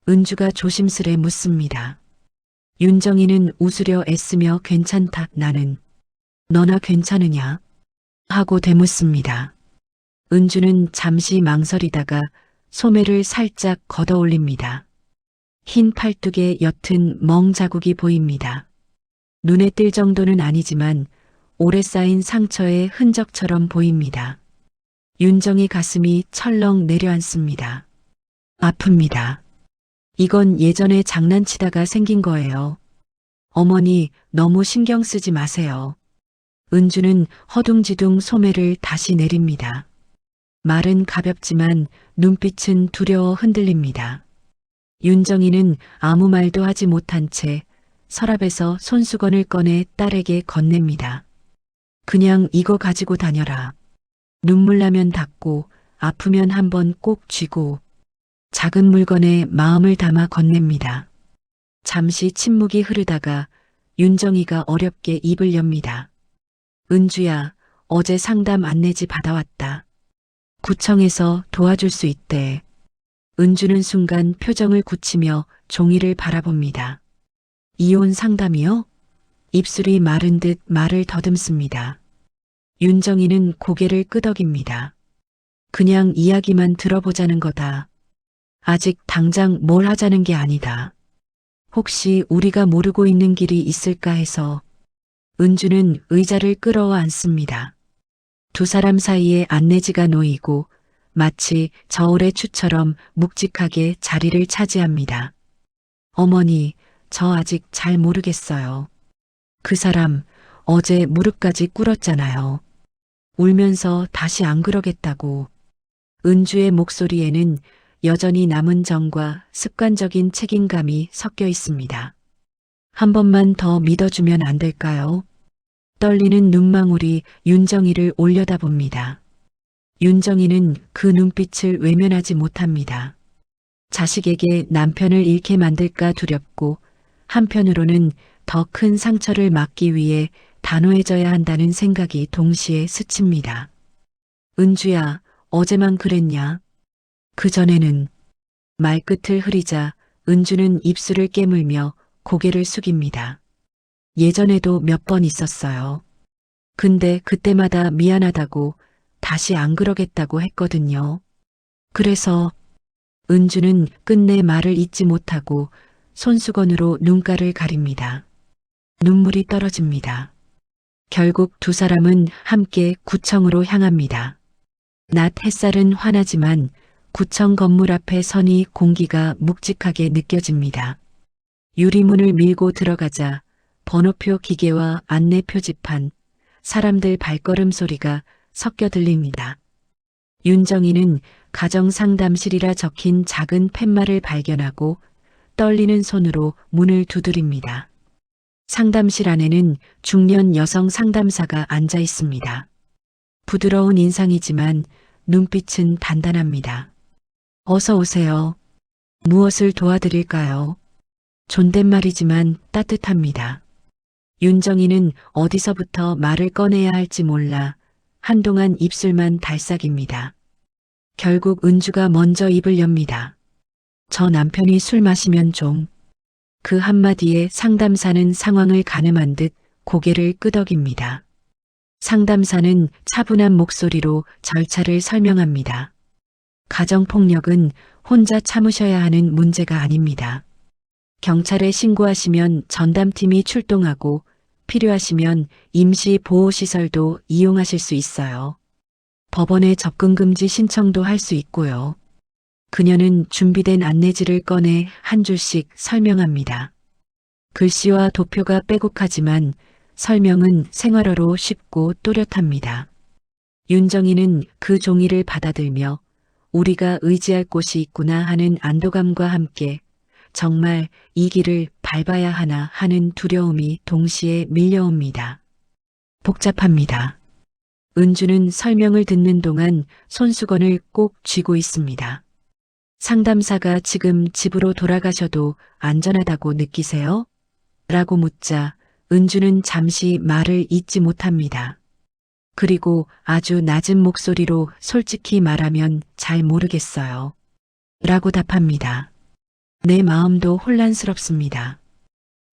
은주가 조심스레 묻습니다. 윤정이는 웃으려 애쓰며 괜찮다, 나는. 너나 괜찮으냐? 하고 되묻습니다. 은주는 잠시 망설이다가 소매를 살짝 걷어 올립니다. 흰 팔뚝에 옅은 멍 자국이 보입니다. 눈에 띌 정도는 아니지만 오래 쌓인 상처의 흔적처럼 보입니다. 윤정이 가슴이 철렁 내려앉습니다. 아픕니다. 이건 예전에 장난치다가 생긴 거예요. 어머니, 너무 신경 쓰지 마세요. 은주는 허둥지둥 소매를 다시 내립니다. 말은 가볍지만 눈빛은 두려워 흔들립니다. 윤정이는 아무 말도 하지 못한 채 서랍에서 손수건을 꺼내 딸에게 건넵니다. 그냥 이거 가지고 다녀라. 눈물 나면 닦고 아프면 한번 꼭 쥐고. 작은 물건에 마음을 담아 건넵니다. 잠시 침묵이 흐르다가 윤정이가 어렵게 입을 엽니다. 은주야, 어제 상담 안내지 받아왔다. 구청에서 도와줄 수 있대. 은주는 순간 표정을 굳히며 종이를 바라봅니다. 이혼 상담이요? 입술이 마른 듯 말을 더듬습니다. 윤정이는 고개를 끄덕입니다. 그냥 이야기만 들어보자는 거다. 아직 당장 뭘 하자는 게 아니다. 혹시 우리가 모르고 있는 길이 있을까 해서. 은주는 의자를 끌어와 앉습니다. 두 사람 사이에 안내지가 놓이고 마치 저울의 추처럼 묵직하게 자리를 차지합니다. 어머니, 저 아직 잘 모르겠어요. 그 사람 어제 무릎까지 꿇었잖아요. 울면서 다시 안 그러겠다고. 은주의 목소리에는 여전히 남은 정과 습관적인 책임감이 섞여 있습니다. 한 번만 더 믿어주면 안 될까요? 떨리는 눈망울이 윤정이를 올려다봅니다. 윤정이는 그 눈빛을 외면하지 못합니다. 자식에게 남편을 잃게 만들까 두렵고 한편으로는 더 큰 상처를 막기 위해 단호해져야 한다는 생각이 동시에 스칩니다. 은주야, 어제만 그랬냐? 그전에는 말끝을 흐리자 은주는 입술을 깨물며 고개를 숙입니다. 예전에도 몇 번 있었어요. 근데 그때마다 미안하다고 다시 안 그러겠다고 했거든요. 그래서 은주는 끝내 말을 잇지 못하고 손수건으로 눈가를 가립니다. 눈물이 떨어집니다. 결국 두 사람은 함께 구청으로 향합니다. 낮 햇살은 환하지만 구청 건물 앞에 서니 공기가 묵직하게 느껴집니다. 유리문을 밀고 들어가자 번호표 기계와 안내 표지판, 사람들 발걸음 소리가 섞여 들립니다. 윤정이는 가정상담실이라 적힌 작은 팻말을 발견하고 떨리는 손으로 문을 두드립니다. 상담실 안에는 중년 여성 상담사가 앉아 있습니다. 부드러운 인상이지만 눈빛은 단단합니다. 어서 오세요. 무엇을 도와드릴까요? 존댓말이지만 따뜻합니다. 윤정이는 어디서부터 말을 꺼내야 할지 몰라 한동안 입술만 달싹입니다. 결국 은주가 먼저 입을 엽니다. 저 남편이 술 마시면 좀. 그 한마디에 상담사는 상황을 가늠한 듯 고개를 끄덕입니다. 상담사는 차분한 목소리로 절차를 설명합니다. 가정폭력은 혼자 참으셔야 하는 문제가 아닙니다. 경찰에 신고하시면 전담팀이 출동하고 필요하시면 임시 보호시설도 이용하실 수 있어요. 법원에 접근금지 신청도 할 수 있고요. 그녀는 준비된 안내지를 꺼내 한 줄씩 설명합니다. 글씨와 도표가 빼곡하지만 설명은 생활어로 쉽고 또렷합니다. 윤정이는 그 종이를 받아들며 우리가 의지할 곳이 있구나 하는 안도감과 함께 정말 이 길을 밟아야 하나 하는 두려움이 동시에 밀려옵니다. 복잡합니다. 은주는 설명을 듣는 동안 손수건을 꼭 쥐고 있습니다. 상담사가 지금 집으로 돌아가셔도 안전하다고 느끼세요? 라고 묻자 은주는 잠시 말을 잇지 못합니다. 그리고 아주 낮은 목소리로 솔직히 말하면 잘 모르겠어요. 라고 답합니다. 내 마음도 혼란스럽습니다.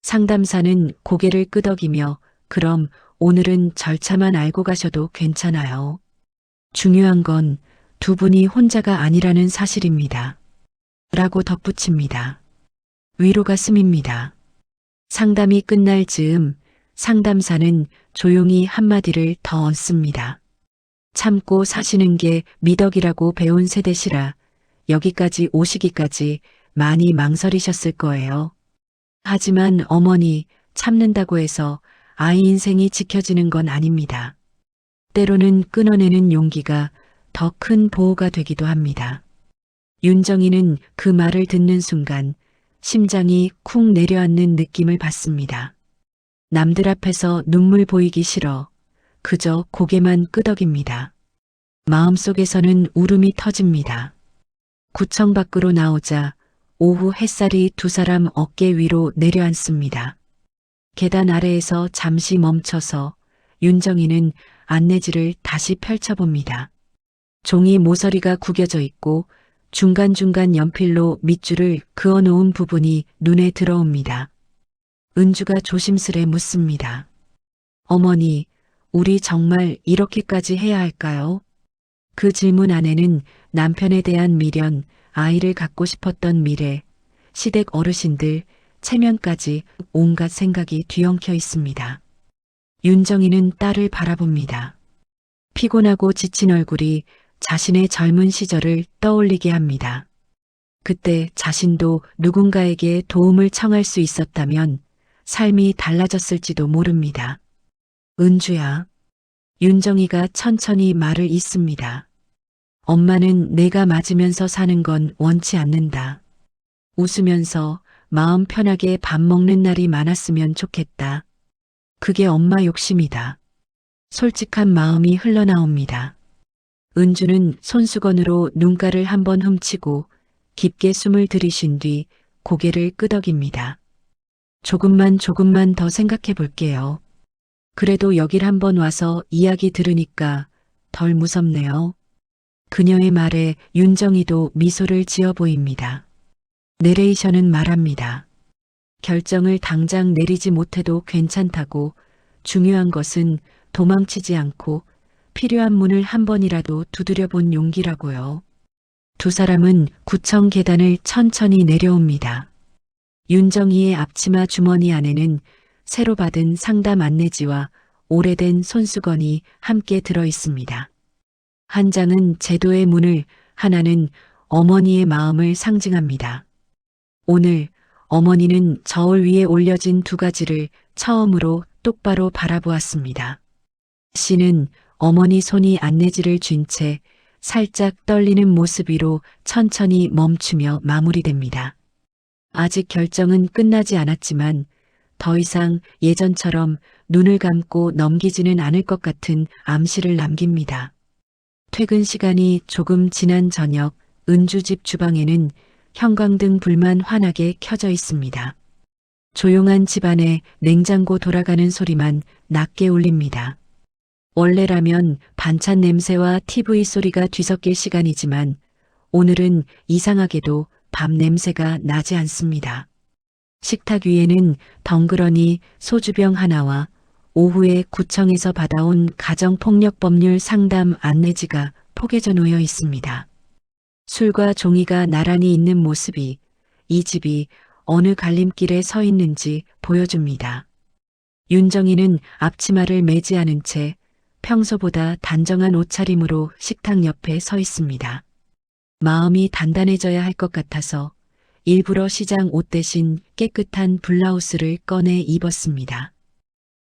상담사는 고개를 끄덕이며 그럼 오늘은 절차만 알고 가셔도 괜찮아요. 중요한 건 두 분이 혼자가 아니라는 사실입니다. 라고 덧붙입니다. 위로가 스밉니다. 상담이 끝날 즈음 상담사는 조용히 한마디를 더 얹습니다. 참고 사시는 게 미덕이라고 배운 세대시라 여기까지 오시기까지 많이 망설이셨을 거예요. 하지만 어머니, 참는다고 해서 아이 인생이 지켜지는 건 아닙니다. 때로는 끊어내는 용기가 더 큰 보호가 되기도 합니다. 윤정이는 그 말을 듣는 순간 심장이 쿵 내려앉는 느낌을 받습니다. 남들 앞에서 눈물 보이기 싫어 그저 고개만 끄덕입니다. 마음속에서는 울음이 터집니다. 구청 밖으로 나오자 오후 햇살이 두 사람 어깨 위로 내려앉습니다. 계단 아래에서 잠시 멈춰서 윤정이는 안내지를 다시 펼쳐봅니다. 종이 모서리가 구겨져 있고 중간중간 연필로 밑줄을 그어놓은 부분이 눈에 들어옵니다. 은주가 조심스레 묻습니다. 어머니, 우리 정말 이렇게까지 해야 할까요? 그 질문 안에는 남편에 대한 미련, 아이를 갖고 싶었던 미래, 시댁 어르신들, 체면까지 온갖 생각이 뒤엉켜 있습니다. 윤정이는 딸을 바라봅니다. 피곤하고 지친 얼굴이 자신의 젊은 시절을 떠올리게 합니다. 그때 자신도 누군가에게 도움을 청할 수 있었다면 삶이 달라졌을지도 모릅니다. 은주야. 윤정이가 천천히 말을 잇습니다. 엄마는 내가 맞으면서 사는 건 원치 않는다. 웃으면서 마음 편하게 밥 먹는 날이 많았으면 좋겠다. 그게 엄마 욕심이다. 솔직한 마음이 흘러나옵니다. 은주는 손수건으로 눈가를 한번 훔치고 깊게 숨을 들이쉰 뒤 고개를 끄덕입니다. 조금만 더 생각해 볼게요. 그래도 여길 한번 와서 이야기 들으니까 덜 무섭네요. 그녀의 말에 윤정이도 미소를 지어 보입니다. 내레이션은 말합니다. 결정을 당장 내리지 못해도 괜찮다고, 중요한 것은 도망치지 않고 필요한 문을 한 번이라도 두드려 본 용기라고요. 두 사람은 구청 계단을 천천히 내려옵니다. 윤정이의 앞치마 주머니 안에는 새로 받은 상담 안내지와 오래된 손수건이 함께 들어 있습니다. 한 장은 제도의 문을, 하나는 어머니의 마음을 상징합니다. 오늘 어머니는 저울 위에 올려진 두 가지를 처음으로 똑바로 바라보았습니다. 씨는 어머니 손이 안내지를 쥔 채 살짝 떨리는 모습 위로 천천히 멈추며 마무리됩니다. 아직 결정은 끝나지 않았지만 더 이상 예전처럼 눈을 감고 넘기지는 않을 것 같은 암시를 남깁니다. 퇴근 시간이 조금 지난 저녁, 은주집 주방에는 형광등 불만 환하게 켜져 있습니다. 조용한 집안에 냉장고 돌아가는 소리만 낮게 울립니다. 원래라면 반찬 냄새와 TV 소리가 뒤섞일 시간이지만 오늘은 이상하게도 밥 냄새가 나지 않습니다. 식탁 위에는 덩그러니 소주병 하나와 오후에 구청에서 받아온 가정폭력법률 상담 안내지가 포개져 놓여 있습니다. 술과 종이가 나란히 있는 모습이 이 집이 어느 갈림길에 서 있는지 보여줍니다. 윤정이는 앞치마를 매지 않은 채 평소보다 단정한 옷차림으로 식탁 옆에 서 있습니다. 마음이 단단해져야 할 것 같아서 일부러 시장 옷 대신 깨끗한 블라우스를 꺼내 입었습니다.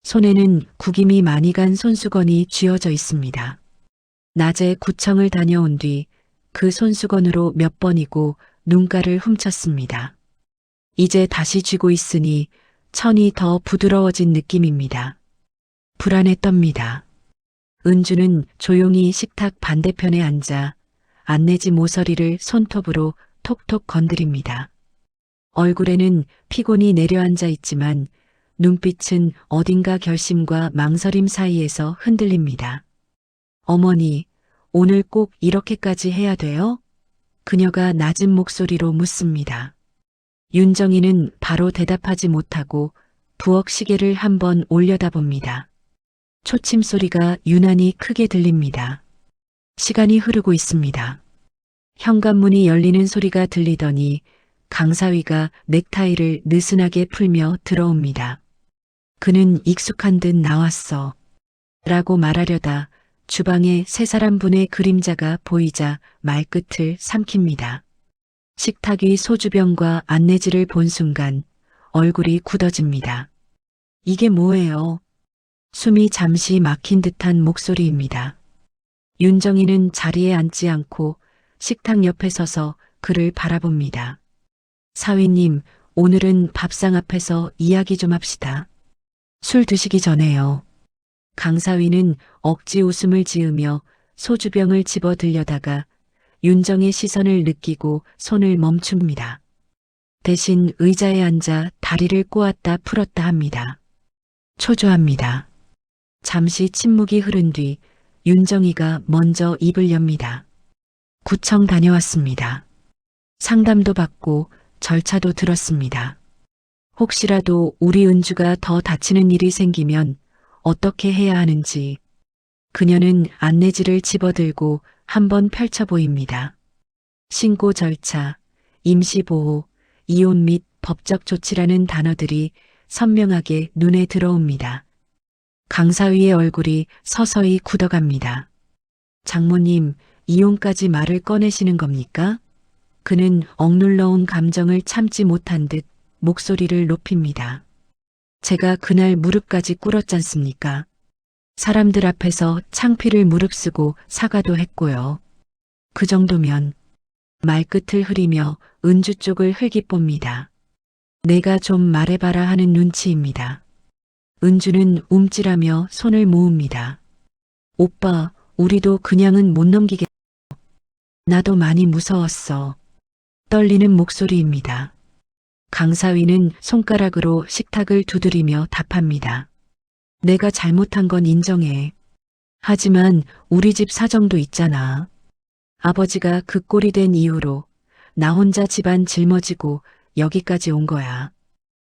손에는 구김이 많이 간 손수건이 쥐어져 있습니다. 낮에 구청을 다녀온 뒤 그 손수건으로 몇 번이고 눈가를 훔쳤습니다. 이제 다시 쥐고 있으니 천이 더 부드러워진 느낌입니다. 불안에 떱니다. 은주는 조용히 식탁 반대편에 앉아 안내지 모서리를 손톱으로 톡톡 건드립니다. 얼굴에는 피곤이 내려앉아 있지만 눈빛은 어딘가 결심과 망설임 사이에서 흔들립니다. 어머니, 오늘 꼭 이렇게까지 해야 돼요? 그녀가 낮은 목소리로 묻습니다. 윤정이는 바로 대답하지 못하고 부엌 시계를 한번 올려다봅니다. 초침 소리가 유난히 크게 들립니다. 시간이 흐르고 있습니다. 현관문이 열리는 소리가 들리더니 강사위가 넥타이를 느슨하게 풀며 들어옵니다. 그는 익숙한 듯 나왔어. 라고 말하려다 주방에 세 사람분의 그림자가 보이자 말끝을 삼킵니다. 식탁 위 소주병과 안내지를 본 순간 얼굴이 굳어집니다. 이게 뭐예요? 숨이 잠시 막힌 듯한 목소리입니다. 윤정이는 자리에 앉지 않고 식탁 옆에 서서 그를 바라봅니다. 사위님, 오늘은 밥상 앞에서 이야기 좀 합시다. 술 드시기 전에요. 강사위는 억지 웃음을 지으며 소주병을 집어 들려다가 윤정의 시선을 느끼고 손을 멈춥니다. 대신 의자에 앉아 다리를 꼬았다 풀었다 합니다. 초조합니다. 잠시 침묵이 흐른 뒤 윤정이가 먼저 입을 엽니다. 구청 다녀왔습니다. 상담도 받고 절차도 들었습니다. 혹시라도 우리 은주가 더 다치는 일이 생기면 어떻게 해야 하는지. 그녀는 안내지를 집어들고 한번 펼쳐 보입니다. 신고 절차, 임시보호, 이혼 및 법적 조치라는 단어들이 선명하게 눈에 들어옵니다. 강사위의 얼굴이 서서히 굳어갑니다. 장모님, 이혼까지 말을 꺼내시는 겁니까? 그는 억눌러온 감정을 참지 못한 듯 목소리를 높입니다. 제가 그날 무릎까지 꿇었잖습니까? 사람들 앞에서 창피를 무릅쓰고 사과도 했고요. 그 정도면. 말끝을 흐리며 은주 쪽을 흘깃봅니다. 내가 좀 말해봐라 하는 눈치입니다. 은주는 움찔하며 손을 모읍니다. 오빠, 우리도 그냥은 못 넘기겠어. 나도 많이 무서웠어. 떨리는 목소리입니다. 강사위는 손가락으로 식탁을 두드리며 답합니다. 내가 잘못한 건 인정해. 하지만 우리 집 사정도 있잖아. 아버지가 그 꼴이 된 이후로 나 혼자 집안 짊어지고 여기까지 온 거야.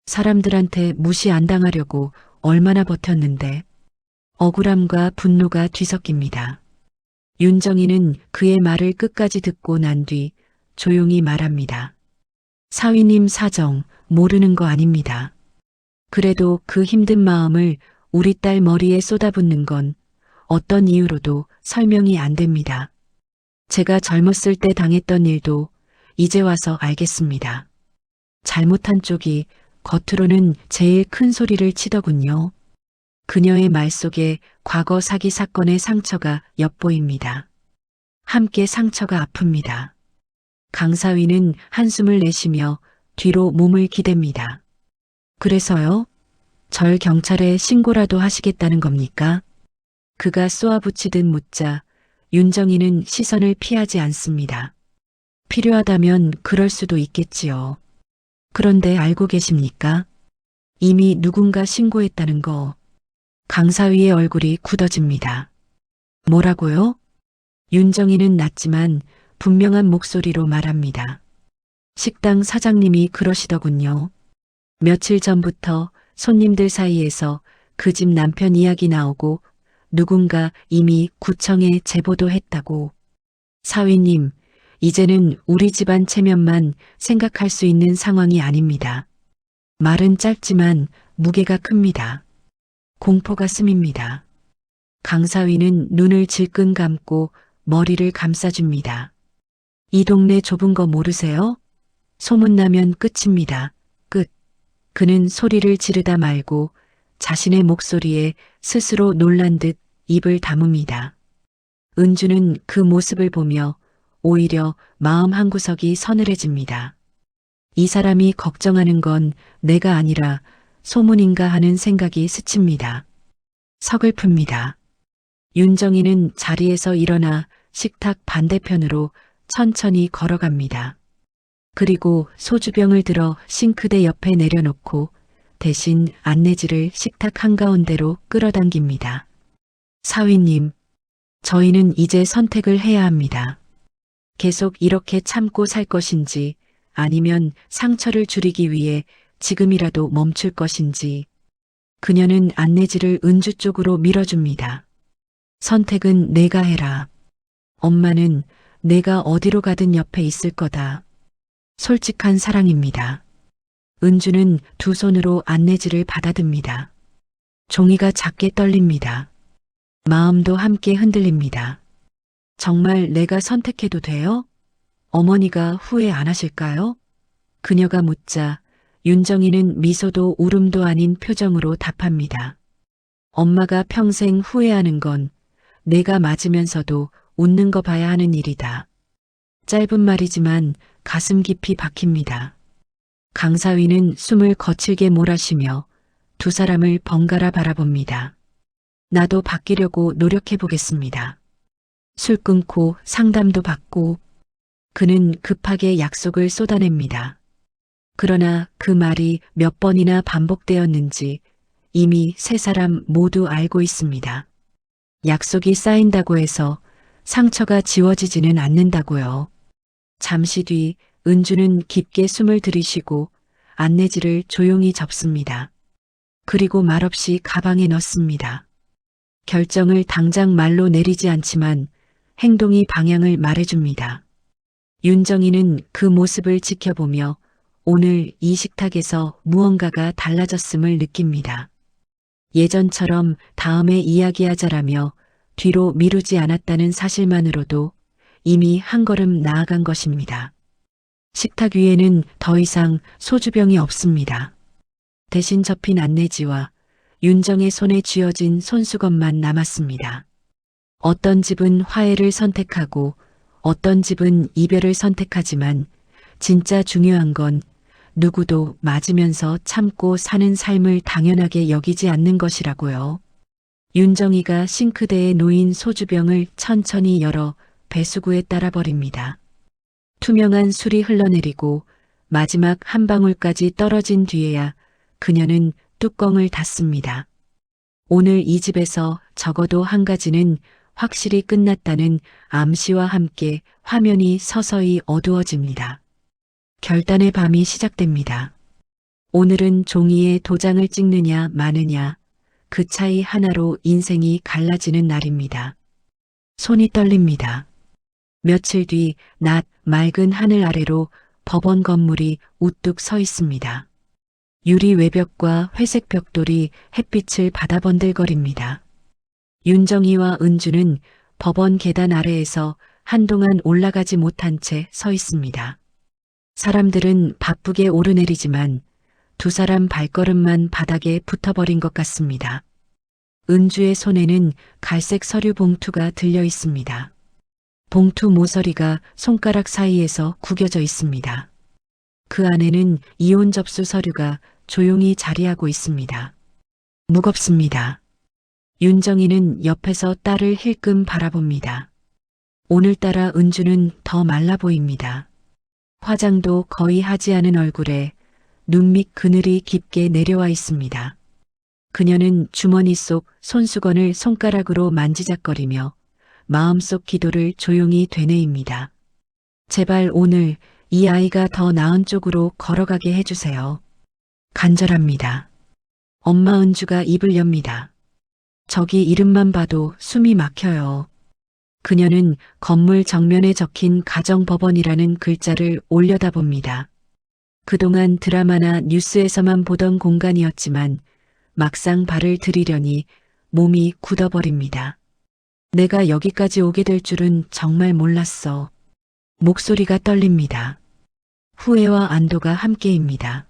사람들한테 무시 안 당하려고 얼마나 버텼는데. 억울함과 분노가 뒤섞입니다. 윤정이는 그의 말을 끝까지 듣고 난 뒤 조용히 말합니다. 사위님 사정 모르는 거 아닙니다. 그래도 그 힘든 마음을 우리 딸 머리에 쏟아붓는 건 어떤 이유로도 설명이 안 됩니다. 제가 젊었을 때 당했던 일도 이제 와서 알겠습니다. 잘못한 쪽이 겉으로는 제일 큰 소리를 치더군요. 그녀의 말 속에 과거 사기 사건의 상처가 엿보입니다. 함께 상처가 아픕니다. 강사위는 한숨을 내쉬며 뒤로 몸을 기댑니다. 그래서요? 절 경찰에 신고라도 하시겠다는 겁니까? 그가 쏘아붙이듯 묻자 윤정이는 시선을 피하지 않습니다. 필요하다면 그럴 수도 있겠지요. 그런데 알고 계십니까? 이미 누군가 신고했다는 거. 강사위의 얼굴이 굳어집니다. 뭐라고요? 윤정이는 낮지만 분명한 목소리로 말합니다. 식당 사장님이 그러시더군요. 며칠 전부터 손님들 사이에서 그 집 남편 이야기 나오고 누군가 이미 구청에 제보도 했다고. 사위님, 이제는 우리 집안 체면만 생각할 수 있는 상황이 아닙니다. 말은 짧지만 무게가 큽니다. 공포가 스밉니다. 강사위는 눈을 질끈 감고 머리를 감싸줍니다. 이 동네 좁은 거 모르세요? 소문나면 끝입니다. 끝. 그는 소리를 지르다 말고 자신의 목소리에 스스로 놀란 듯 입을 다뭅니다. 은주는 그 모습을 보며 오히려 마음 한구석이 서늘해집니다. 이 사람이 걱정하는 건 내가 아니라 소문인가 하는 생각이 스칩니다. 서글픕니다. 윤정이는 자리에서 일어나 식탁 반대편으로 천천히 걸어갑니다. 그리고 소주병을 들어 싱크대 옆에 내려놓고 대신 안내지를 식탁 한가운데로 끌어당깁니다. 사위님, 저희는 이제 선택을 해야 합니다. 계속 이렇게 참고 살 것인지 아니면 상처를 줄이기 위해 지금이라도 멈출 것인지. 그녀는 안내지를 은주 쪽으로 밀어줍니다. 선택은 내가 해라. 엄마는 내가 어디로 가든 옆에 있을 거다. 솔직한 사랑입니다. 은주는 두 손으로 안내지를 받아듭니다. 종이가 작게 떨립니다. 마음도 함께 흔들립니다. 정말 내가 선택해도 돼요? 어머니가 후회 안 하실까요? 그녀가 묻자 윤정이는 미소도 울음도 아닌 표정으로 답합니다. 엄마가 평생 후회하는 건 내가 맞으면서도 웃는 거 봐야 하는 일이다. 짧은 말이지만 가슴 깊이 박힙니다. 강사위는 숨을 거칠게 몰아쉬며 두 사람을 번갈아 바라봅니다. 나도 바뀌려고 노력해 보겠습니다. 술 끊고 상담도 받고. 그는 급하게 약속을 쏟아냅니다. 그러나 그 말이 몇 번이나 반복되었는지 이미 세 사람 모두 알고 있습니다. 약속이 쌓인다고 해서 상처가 지워지지는 않는다고요. 잠시 뒤 은주는 깊게 숨을 들이쉬고 안내지를 조용히 접습니다. 그리고 말없이 가방에 넣습니다. 결정을 당장 말로 내리지 않지만 행동이 방향을 말해줍니다. 윤정이는 그 모습을 지켜보며 오늘 이 식탁에서 무언가가 달라졌음을 느낍니다. 예전처럼 다음에 이야기하자라며 뒤로 미루지 않았다는 사실만으로도 이미 한 걸음 나아간 것입니다. 식탁 위에는 더 이상 소주병이 없습니다. 대신 접힌 안내지와 윤정의 손에 쥐어진 손수건만 남았습니다. 어떤 집은 화해를 선택하고 어떤 집은 이별을 선택하지만 진짜 중요한 건 누구도 맞으면서 참고 사는 삶을 당연하게 여기지 않는 것이라고요. 윤정이가 싱크대에 놓인 소주병을 천천히 열어 배수구에 따라 버립니다. 투명한 술이 흘러내리고 마지막 한 방울까지 떨어진 뒤에야 그녀는 뚜껑을 닫습니다. 오늘 이 집에서 적어도 한 가지는 확실히 끝났다는 암시와 함께 화면이 서서히 어두워집니다. 결단의 밤이 시작됩니다. 오늘은 종이에 도장을 찍느냐 마느냐 그 차이 하나로 인생이 갈라지는 날입니다. 손이 떨립니다. 며칠 뒤 낮 맑은 하늘 아래로 법원 건물이 우뚝 서 있습니다. 유리 외벽과 회색 벽돌이 햇빛을 받아 번들거립니다. 윤정이와 은주는 법원 계단 아래에서 한동안 올라가지 못한 채 서 있습니다. 사람들은 바쁘게 오르내리지만 두 사람 발걸음만 바닥에 붙어버린 것 같습니다. 은주의 손에는 갈색 서류 봉투가 들려 있습니다. 봉투 모서리가 손가락 사이에서 구겨져 있습니다. 그 안에는 이혼 접수 서류가 조용히 자리하고 있습니다. 무겁습니다. 윤정이는 옆에서 딸을 힐끔 바라봅니다. 오늘따라 은주는 더 말라 보입니다. 화장도 거의 하지 않은 얼굴에 눈 밑 그늘이 깊게 내려와 있습니다. 그녀는 주머니 속 손수건을 손가락으로 만지작거리며 마음속 기도를 조용히 되뇌입니다. 제발 오늘 이 아이가 더 나은 쪽으로 걸어가게 해주세요. 간절합니다. 엄마 은주가 입을 엽니다. 저기 이름만 봐도 숨이 막혀요. 그녀는 건물 정면에 적힌 가정법원이라는 글자를 올려다봅니다. 그동안 드라마나 뉴스에서만 보던 공간이었지만 막상 발을 들이려니 몸이 굳어버립니다. 내가 여기까지 오게 될 줄은 정말 몰랐어. 목소리가 떨립니다. 후회와 안도가 함께입니다.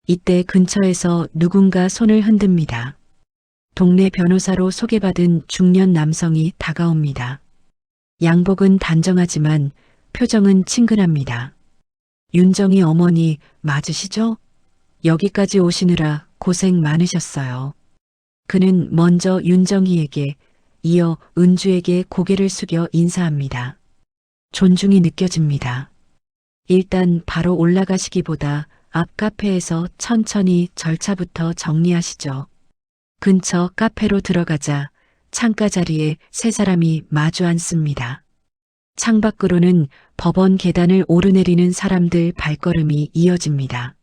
이때 근처에서 누군가 손을 흔듭니다. 동네 변호사로 소개받은 중년 남성이 다가옵니다. 양복은 단정하지만 표정은 친근합니다. 윤정이 어머니 맞으시죠? 여기까지 오시느라 고생 많으셨어요. 그는 먼저 윤정이에게 이어 은주에게 고개를 숙여 인사합니다. 존중이 느껴집니다. 일단 바로 올라가시기보다 앞 카페에서 천천히 절차부터 정리하시죠. 근처 카페로 들어가자 창가 자리에 세 사람이 마주 앉습니다. 창밖으로는 법원 계단을 오르내리는 사람들 발걸음이 이어집니다.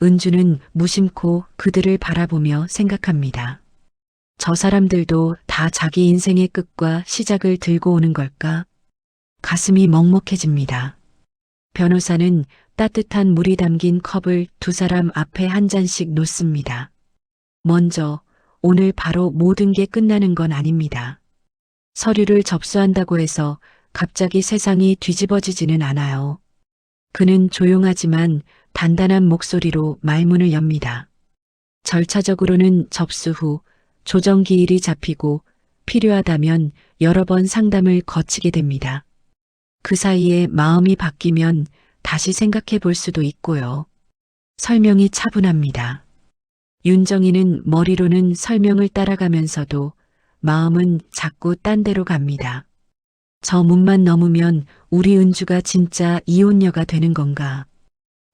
은주는 무심코 그들을 바라보며 생각합니다. 저 사람들도 다 자기 인생의 끝과 시작을 들고 오는 걸까? 가슴이 먹먹해집니다. 변호사는 따뜻한 물이 담긴 컵을 두 사람 앞에 한 잔씩 놓습니다. 먼저 오늘 바로 모든 게 끝나는 건 아닙니다. 서류를 접수한다고 해서 갑자기 세상이 뒤집어지지는 않아요. 그는 조용하지만 단단한 목소리로 말문을 엽니다. 절차적으로는 접수 후 조정 기일이 잡히고 필요하다면 여러 번 상담을 거치게 됩니다. 그 사이에 마음이 바뀌면 다시 생각해 볼 수도 있고요. 설명이 차분합니다. 윤정이는 머리로는 설명을 따라가면서도 마음은 자꾸 딴 데로 갑니다. 저 문만 넘으면 우리 은주가 진짜 이혼녀가 되는 건가?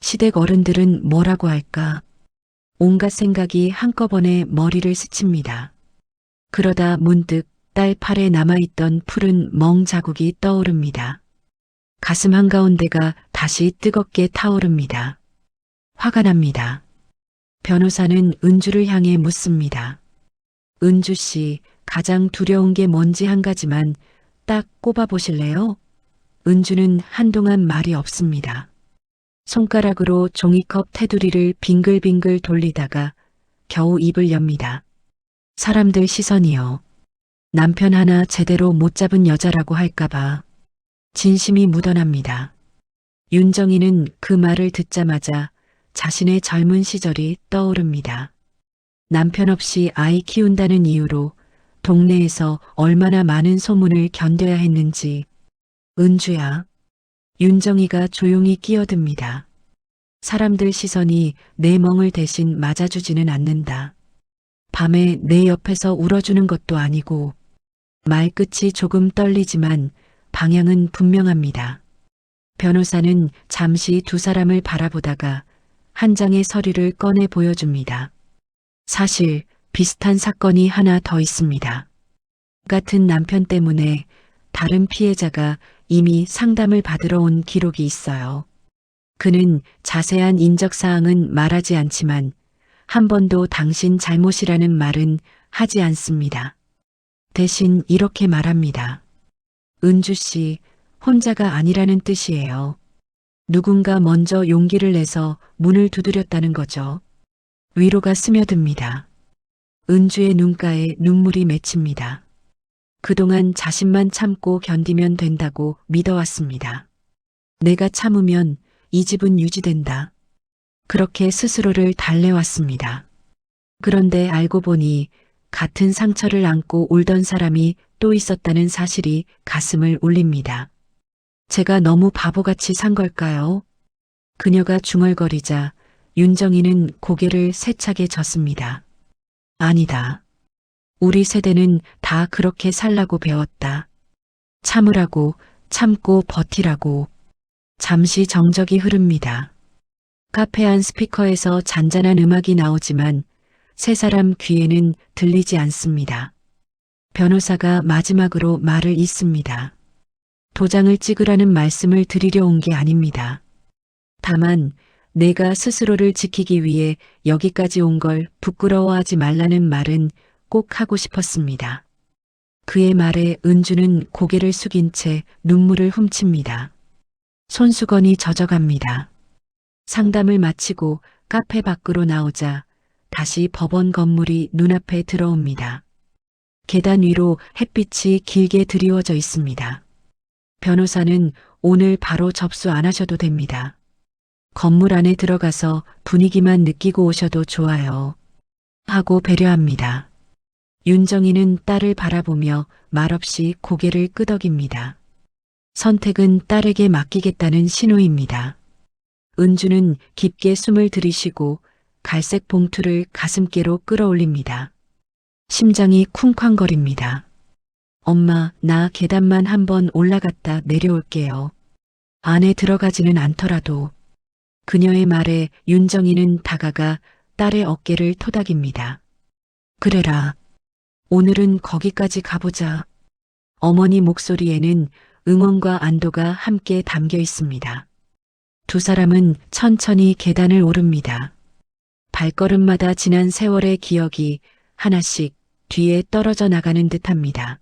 시댁 어른들은 뭐라고 할까? 온갖 생각이 한꺼번에 머리를 스칩니다. 그러다 문득 딸 팔에 남아있던 푸른 멍 자국이 떠오릅니다. 가슴 한가운데가 다시 뜨겁게 타오릅니다. 화가 납니다. 변호사는 은주를 향해 묻습니다. 은주 씨, 가장 두려운 게 뭔지 한 가지만 딱 꼽아보실래요? 은주는 한동안 말이 없습니다. 손가락으로 종이컵 테두리를 빙글빙글 돌리다가 겨우 입을 엽니다. 사람들 시선이요. 남편 하나 제대로 못 잡은 여자라고 할까봐. 진심이 묻어납니다. 윤정이는 그 말을 듣자마자 자신의 젊은 시절이 떠오릅니다. 남편 없이 아이 키운다는 이유로 동네에서 얼마나 많은 소문을 견뎌야 했는지. 은주야. 윤정이가 조용히 끼어듭니다. 사람들 시선이 내 멍을 대신 맞아주지는 않는다. 밤에 내 옆에서 울어주는 것도 아니고 말끝이 조금 떨리지만 방향은 분명합니다. 변호사는 잠시 두 사람을 바라보다가 한 장의 서류를 꺼내 보여줍니다. 사실 비슷한 사건이 하나 더 있습니다. 같은 남편 때문에 다른 피해자가 이미 상담을 받으러 온 기록이 있어요. 그는 자세한 인적사항은 말하지 않지만 한 번도 당신 잘못이라는 말은 하지 않습니다. 대신 이렇게 말합니다. 은주 씨, 혼자가 아니라는 뜻이에요. 누군가 먼저 용기를 내서 문을 두드렸다는 거죠. 위로가 스며듭니다. 은주의 눈가에 눈물이 맺힙니다. 그동안 자신만 참고 견디면 된다고 믿어왔습니다. 내가 참으면 이 집은 유지된다. 그렇게 스스로를 달래왔습니다. 그런데 알고 보니 같은 상처를 안고 울던 사람이 또 있었다는 사실이 가슴을 울립니다. 제가 너무 바보같이 산 걸까요? 그녀가 중얼거리자 윤정이는 고개를 세차게 졌습니다. 아니다. 우리 세대는 다 그렇게 살라고 배웠다. 참으라고, 참고 버티라고. 잠시 정적이 흐릅니다. 카페 안 스피커에서 잔잔한 음악이 나오지만 세 사람 귀에는 들리지 않습니다. 변호사가 마지막으로 말을 잇습니다. 도장을 찍으라는 말씀을 드리려 온 게 아닙니다. 다만 내가 스스로를 지키기 위해 여기까지 온 걸 부끄러워하지 말라는 말은 꼭 하고 싶었습니다. 그의 말에 은주는 고개를 숙인 채 눈물을 훔칩니다. 손수건이 젖어갑니다. 상담을 마치고 카페 밖으로 나오자 다시 법원 건물이 눈앞에 들어옵니다. 계단 위로 햇빛이 길게 드리워져 있습니다. 변호사는 오늘 바로 접수 안 하셔도 됩니다. 건물 안에 들어가서 분위기만 느끼고 오셔도 좋아요. 하고 배려합니다. 윤정이는 딸을 바라보며 말없이 고개를 끄덕입니다. 선택은 딸에게 맡기겠다는 신호입니다. 은주는 깊게 숨을 들이쉬고 갈색 봉투를 가슴께로 끌어올립니다. 심장이 쿵쾅거립니다. 엄마, 나 계단만 한번 올라갔다 내려올게요. 안에 들어가지는 않더라도. 그녀의 말에 윤정이는 다가가 딸의 어깨를 토닥입니다. 그래라. 오늘은 거기까지 가보자. 어머니 목소리에는 응원과 안도가 함께 담겨 있습니다. 두 사람은 천천히 계단을 오릅니다. 발걸음마다 지난 세월의 기억이 하나씩 뒤에 떨어져 나가는 듯합니다.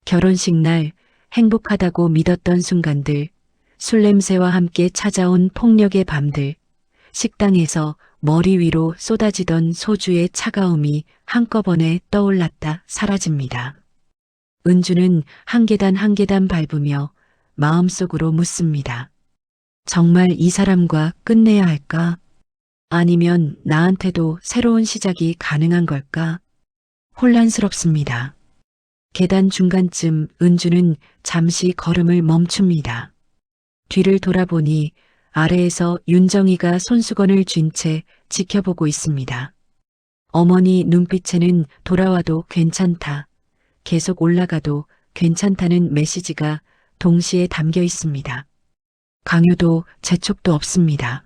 결혼식 날 행복하다고 믿었던 순간들, 술 냄새와 함께 찾아온 폭력의 밤들, 식당에서 머리 위로 쏟아지던 소주의 차가움이 한꺼번에 떠올랐다 사라집니다. 은주는 한 계단 한 계단 밟으며 마음속으로 묻습니다. 정말 이 사람과 끝내야 할까? 아니면 나한테도 새로운 시작이 가능한 걸까? 혼란스럽습니다. 계단 중간쯤 은주는 잠시 걸음을 멈춥니다. 뒤를 돌아보니 아래에서 윤정이가 손수건을 쥔 채 지켜보고 있습니다. 어머니 눈빛에는 돌아와도 괜찮다, 계속 올라가도 괜찮다는 메시지가 동시에 담겨 있습니다. 강요도 재촉도 없습니다.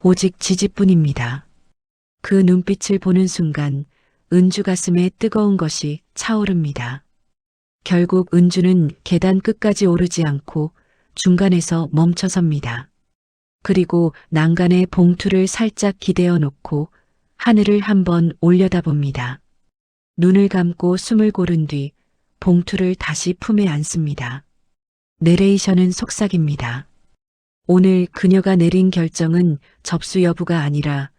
오직 지지뿐입니다. 그 눈빛을 보는 순간 은주 가슴에 뜨거운 것이 차오릅니다. 결국 은주는 계단 끝까지 오르지 않고 중간에서 멈춰섭니다. 그리고 난간에 봉투를 살짝 기대어 놓고 하늘을 한번 올려다봅니다. 눈을 감고 숨을 고른 뒤 봉투를 다시 품에 안습니다. 내레이션은 속삭입니다. 오늘 그녀가 내린 결정은 접수 여부가 아니라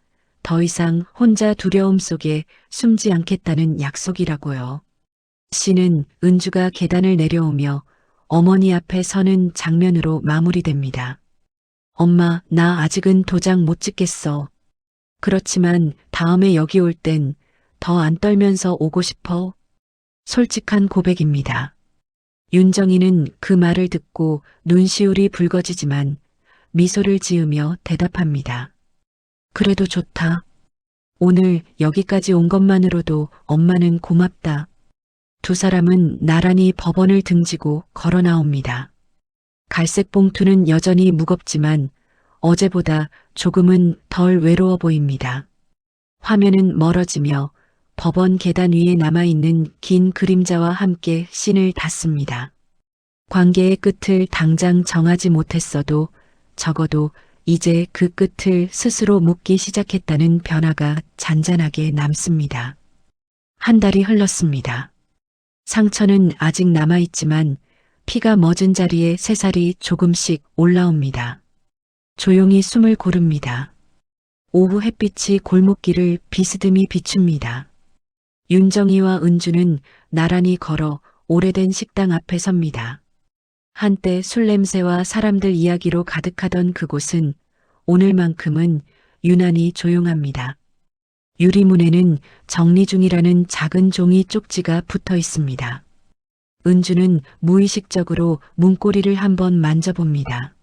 더 이상 혼자 두려움 속에 숨지 않겠다는 약속이라고요. 시는 은주가 계단을 내려오며 어머니 앞에 서는 장면으로 마무리됩니다. 엄마, 나 아직은 도장 못 찍겠어. 그렇지만 다음에 여기 올 땐 더 안 떨면서 오고 싶어. 솔직한 고백입니다. 윤정이는 그 말을 듣고 눈시울이 붉어지지만 미소를 지으며 대답합니다. 그래도 좋다. 오늘 여기까지 온 것만으로도 엄마는 고맙다. 두 사람은 나란히 법원을 등지고 걸어 나옵니다. 갈색 봉투는 여전히 무겁지만 어제보다 조금은 덜 외로워 보입니다. 화면은 멀어지며 법원 계단 위에 남아있는 긴 그림자와 함께 씬을 닫습니다. 관계의 끝을 당장 정하지 못했어도 적어도 이제 그 끝을 스스로 묻기 시작했다는 변화가 잔잔하게 남습니다. 한 달이 흘렀습니다. 상처는 아직 남아있지만 피가 멎은 자리에 새살이 조금씩 올라옵니다. 조용히 숨을 고릅니다. 오후 햇빛이 골목길을 비스듬히 비춥니다. 윤정이와 은주는 나란히 걸어 오래된 식당 앞에 섭니다. 한때 술 냄새와 사람들 이야기로 가득하던 그곳은 오늘만큼은 유난히 조용합니다. 유리문에는 정리 중이라는 작은 종이 쪽지가 붙어 있습니다. 은주는 무의식적으로 문고리를 한번 만져봅니다.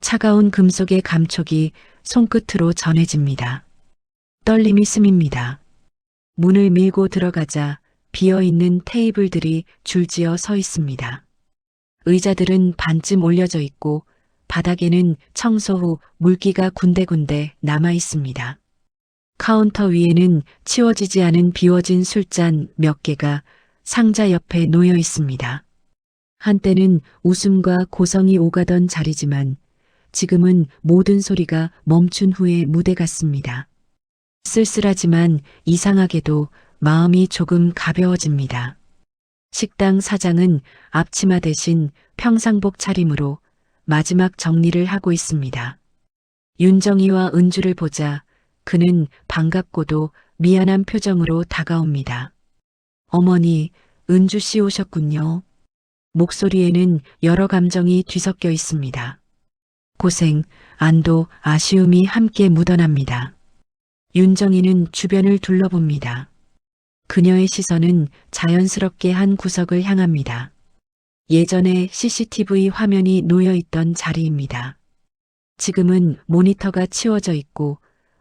차가운 금속의 감촉이 손끝으로 전해집니다. 떨림이 스밉니다. 문을 밀고 들어가자 비어있는 테이블들이 줄지어 서 있습니다. 의자들은 반쯤 올려져 있고 바닥에는 청소 후 물기가 군데군데 남아 있습니다. 카운터 위에는 치워지지 않은 비워진 술잔 몇 개가 상자 옆에 놓여 있습니다. 한때는 웃음과 고성이 오가던 자리지만 지금은 모든 소리가 멈춘 후의 무대 같습니다. 쓸쓸하지만 이상하게도 마음이 조금 가벼워집니다. 식당 사장은 앞치마 대신 평상복 차림으로 마지막 정리를 하고 있습니다. 윤정이와 은주를 보자 그는 반갑고도 미안한 표정으로 다가옵니다. 어머니, 은주 씨 오셨군요. 목소리에는 여러 감정이 뒤섞여 있습니다. 고생, 안도, 아쉬움이 함께 묻어납니다. 윤정이는 주변을 둘러봅니다. 그녀의 시선은 자연스럽게 한 구석을 향합니다. 예전에 CCTV 화면이 놓여있던 자리입니다. 지금은 모니터가 치워져 있고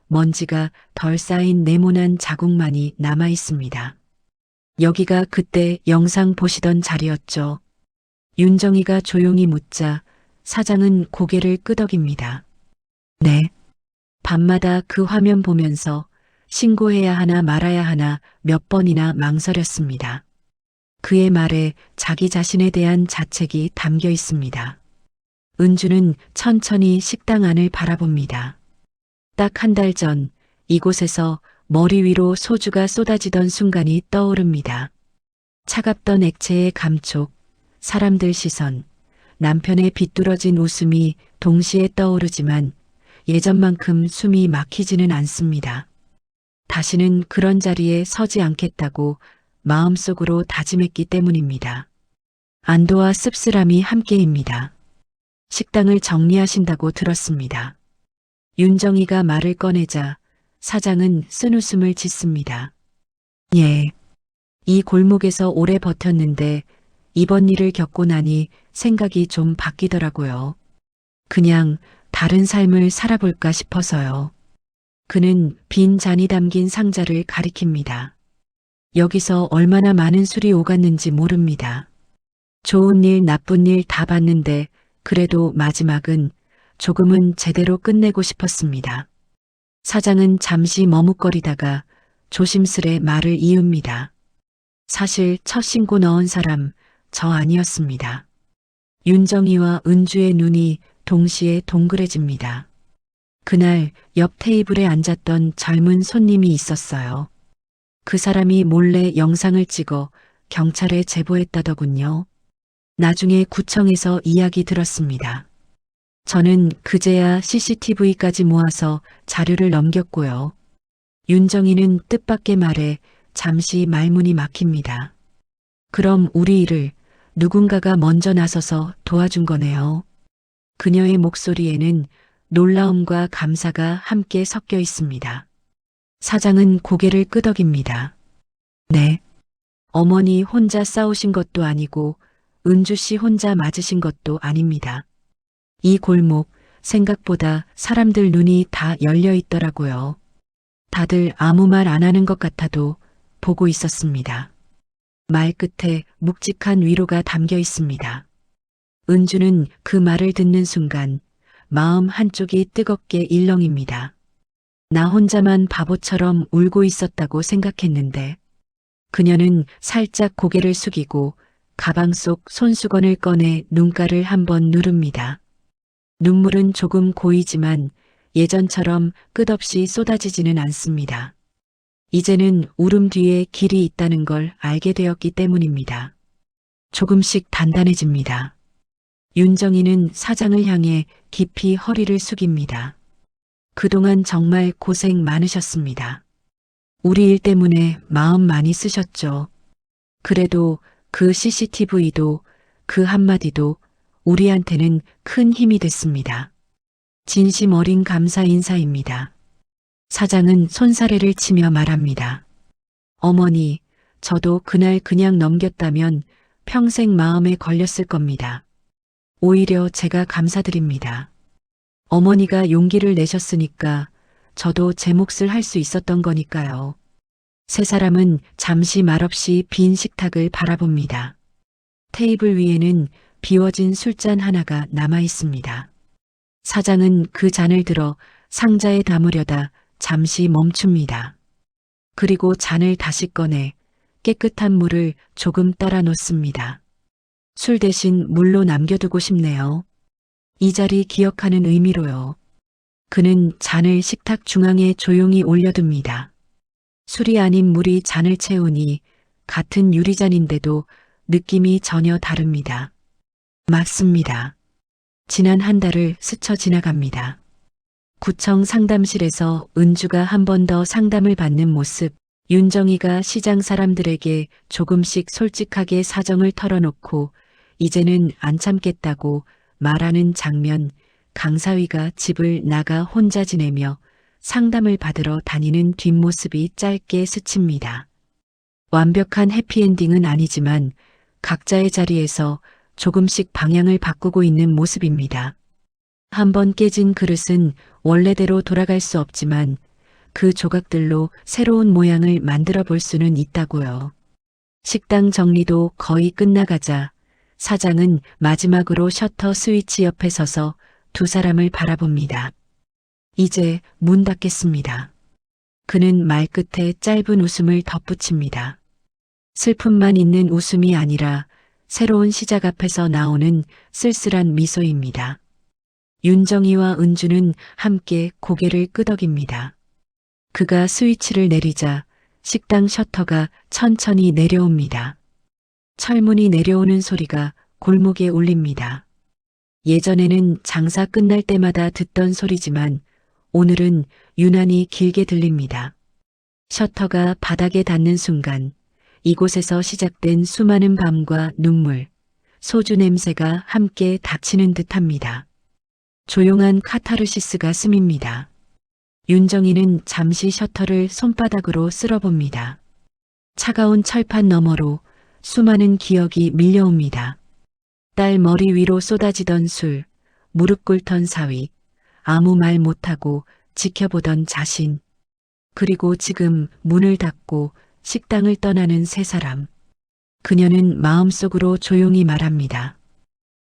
먼지가 덜 쌓인 네모난 자국만이 남아 있습니다. 여기가 그때 영상 보시던 자리였죠. 윤정이가 조용히 묻자 사장은 고개를 끄덕입니다. 네. 밤마다 그 화면 보면서 신고해야 하나 말아야 하나 몇 번이나 망설였습니다. 그의 말에 자기 자신에 대한 자책이 담겨 있습니다. 은주는 천천히 식당 안을 바라봅니다. 딱 한 달 전 이곳에서 머리 위로 소주가 쏟아지던 순간이 떠오릅니다. 차갑던 액체의 감촉, 사람들 시선, 남편의 비뚤어진 웃음이 동시에 떠오르지만 예전만큼 숨이 막히지는 않습니다. 다시는 그런 자리에 서지 않겠다고 마음속으로 다짐했기 때문입니다. 안도와 씁쓸함이 함께입니다. 식당을 정리하신다고 들었습니다. 윤정이가 말을 꺼내자 사장은 쓴웃음을 짓습니다. 예. 이 골목에서 오래 버텼는데 이번 일을 겪고 나니 생각이 좀 바뀌더라고요. 그냥 다른 삶을 살아볼까 싶어서요. 그는 빈 잔이 담긴 상자를 가리킵니다. 여기서 얼마나 많은 술이 오갔는지 모릅니다. 좋은 일, 나쁜 일 다 봤는데 그래도 마지막은 조금은 제대로 끝내고 싶었습니다. 사장은 잠시 머뭇거리다가 조심스레 말을 이읍니다. 사실 첫 신고 넣은 사람 저 아니었습니다. 윤정이와 은주의 눈이 동시에 동그래집니다. 그날 옆 테이블에 앉았던 젊은 손님이 있었어요. 그 사람이 몰래 영상을 찍어 경찰에 제보했다더군요. 나중에 구청에서 이야기 들었습니다. 저는 그제야 CCTV까지 모아서 자료를 넘겼고요. 윤정이는 뜻밖의 말에 잠시 말문이 막힙니다. 그럼 우리 일을 누군가가 먼저 나서서 도와준 거네요. 그녀의 목소리에는 놀라움과 감사가 함께 섞여 있습니다. 사장은 고개를 끄덕입니다. 네. 어머니 혼자 싸우신 것도 아니고 은주 씨 혼자 맞으신 것도 아닙니다. 이 골목 생각보다 사람들 눈이 다 열려 있더라고요. 다들 아무 말 안 하는 것 같아도 보고 있었습니다. 말 끝에 묵직한 위로가 담겨 있습니다. 은주는 그 말을 듣는 순간 마음 한쪽이 뜨겁게 일렁입니다. 나 혼자만 바보처럼 울고 있었다고 생각했는데 그녀는 살짝 고개를 숙이고 가방 속 손수건을 꺼내 눈가를 한번 누릅니다. 눈물은 조금 고이지만 예전처럼 끝없이 쏟아지지는 않습니다. 이제는 울음 뒤에 길이 있다는 걸 알게 되었기 때문입니다. 조금씩 단단해집니다. 윤정이는 사장을 향해 깊이 허리를 숙입니다. 그동안 정말 고생 많으셨습니다. 우리 일 때문에 마음 많이 쓰셨죠. 그래도 그 CCTV도 그 한마디도 우리한테는 큰 힘이 됐습니다. 진심 어린 감사 인사입니다. 사장은 손사래를 치며 말합니다. 어머니, 저도 그날 그냥 넘겼다면 평생 마음에 걸렸을 겁니다. 오히려 제가 감사드립니다. 어머니가 용기를 내셨으니까 저도 제 몫을 할 수 있었던 거니까요. 세 사람은 잠시 말없이 빈 식탁을 바라봅니다. 테이블 위에는 비워진 술잔 하나가 남아 있습니다. 사장은 그 잔을 들어 상자에 담으려다 잠시 멈춥니다. 그리고 잔을 다시 꺼내 깨끗한 물을 조금 따라 놓습니다. 술 대신 물로 남겨두고 싶네요. 이 자리 기억하는 의미로요. 그는 잔을 식탁 중앙에 조용히 올려둡니다. 술이 아닌 물이 잔을 채우니 같은 유리잔인데도 느낌이 전혀 다릅니다. 맞습니다. 지난 한 달을 스쳐 지나갑니다. 구청 상담실에서 은주가 한 번 더 상담을 받는 모습, 윤정이가 시장 사람들에게 조금씩 솔직하게 사정을 털어놓고 이제는 안 참겠다고 말하는 장면, 강사위가 집을 나가 혼자 지내며 상담을 받으러 다니는 뒷모습이 짧게 스칩니다. 완벽한 해피엔딩은 아니지만 각자의 자리에서 조금씩 방향을 바꾸고 있는 모습입니다. 한번 깨진 그릇은 원래대로 돌아갈 수 없지만 그 조각들로 새로운 모양을 만들어 볼 수는 있다고요. 식당 정리도 거의 끝나가자 사장은 마지막으로 셔터 스위치 옆에 서서 두 사람을 바라봅니다. 이제 문 닫겠습니다. 그는 말끝에 짧은 웃음을 덧붙입니다. 슬픔만 있는 웃음이 아니라 새로운 시작 앞에서 나오는 쓸쓸한 미소입니다. 윤정이와 은주는 함께 고개를 끄덕입니다. 그가 스위치를 내리자 식당 셔터가 천천히 내려옵니다. 철문이 내려오는 소리가 골목에 울립니다. 예전에는 장사 끝날 때마다 듣던 소리지만 오늘은 유난히 길게 들립니다. 셔터가 바닥에 닿는 순간 이곳에서 시작된 수많은 밤과 눈물, 소주 냄새가 함께 닥치는 듯합니다. 조용한 카타르시스가 스밉니다. 윤정이는 잠시 셔터를 손바닥으로 쓸어봅니다. 차가운 철판 너머로 수많은 기억이 밀려옵니다. 딸 머리 위로 쏟아지던 술, 무릎 꿇던 사위, 아무 말 못하고 지켜보던 자신, 그리고 지금 문을 닫고 식당을 떠나는 세 사람. 그녀는 마음속으로 조용히 말합니다.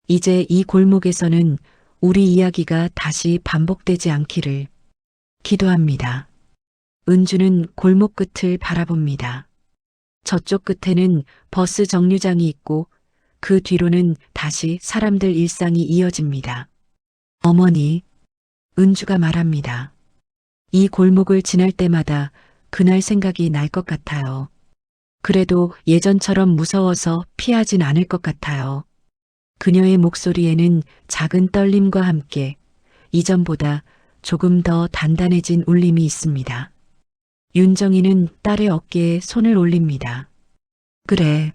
이제 이 골목에서는 우리 이야기가 다시 반복되지 않기를 기도합니다. 은주는 골목 끝을 바라봅니다. 저쪽 끝에는 버스 정류장이 있고 그 뒤로는 다시 사람들 일상이 이어집니다. 어머니, 은주가 말합니다. 이 골목을 지날 때마다 그날 생각이 날 것 같아요. 그래도 예전처럼 무서워서 피하진 않을 것 같아요. 그녀의 목소리에는 작은 떨림과 함께 이전보다 조금 더 단단해진 울림이 있습니다. 윤정이는 딸의 어깨에 손을 올립니다. 그래,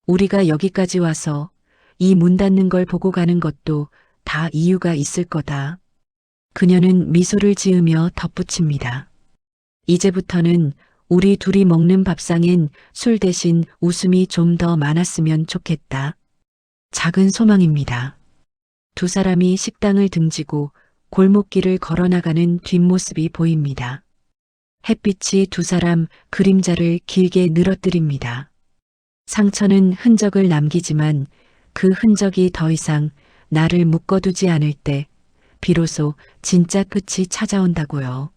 우리가 여기까지 와서 이 문 닫는 걸 보고 가는 것도 다 이유가 있을 거다. 그녀는 미소를 지으며 덧붙입니다. 이제부터는 우리 둘이 먹는 밥상엔 술 대신 웃음이 좀 더 많았으면 좋겠다. 작은 소망입니다. 두 사람이 식당을 등지고 골목길을 걸어나가는 뒷모습이 보입니다. 햇빛이 두 사람 그림자를 길게 늘어뜨립니다. 상처는 흔적을 남기지만 그 흔적이 더 이상 나를 묶어두지 않을 때 비로소 진짜 끝이 찾아온다고요.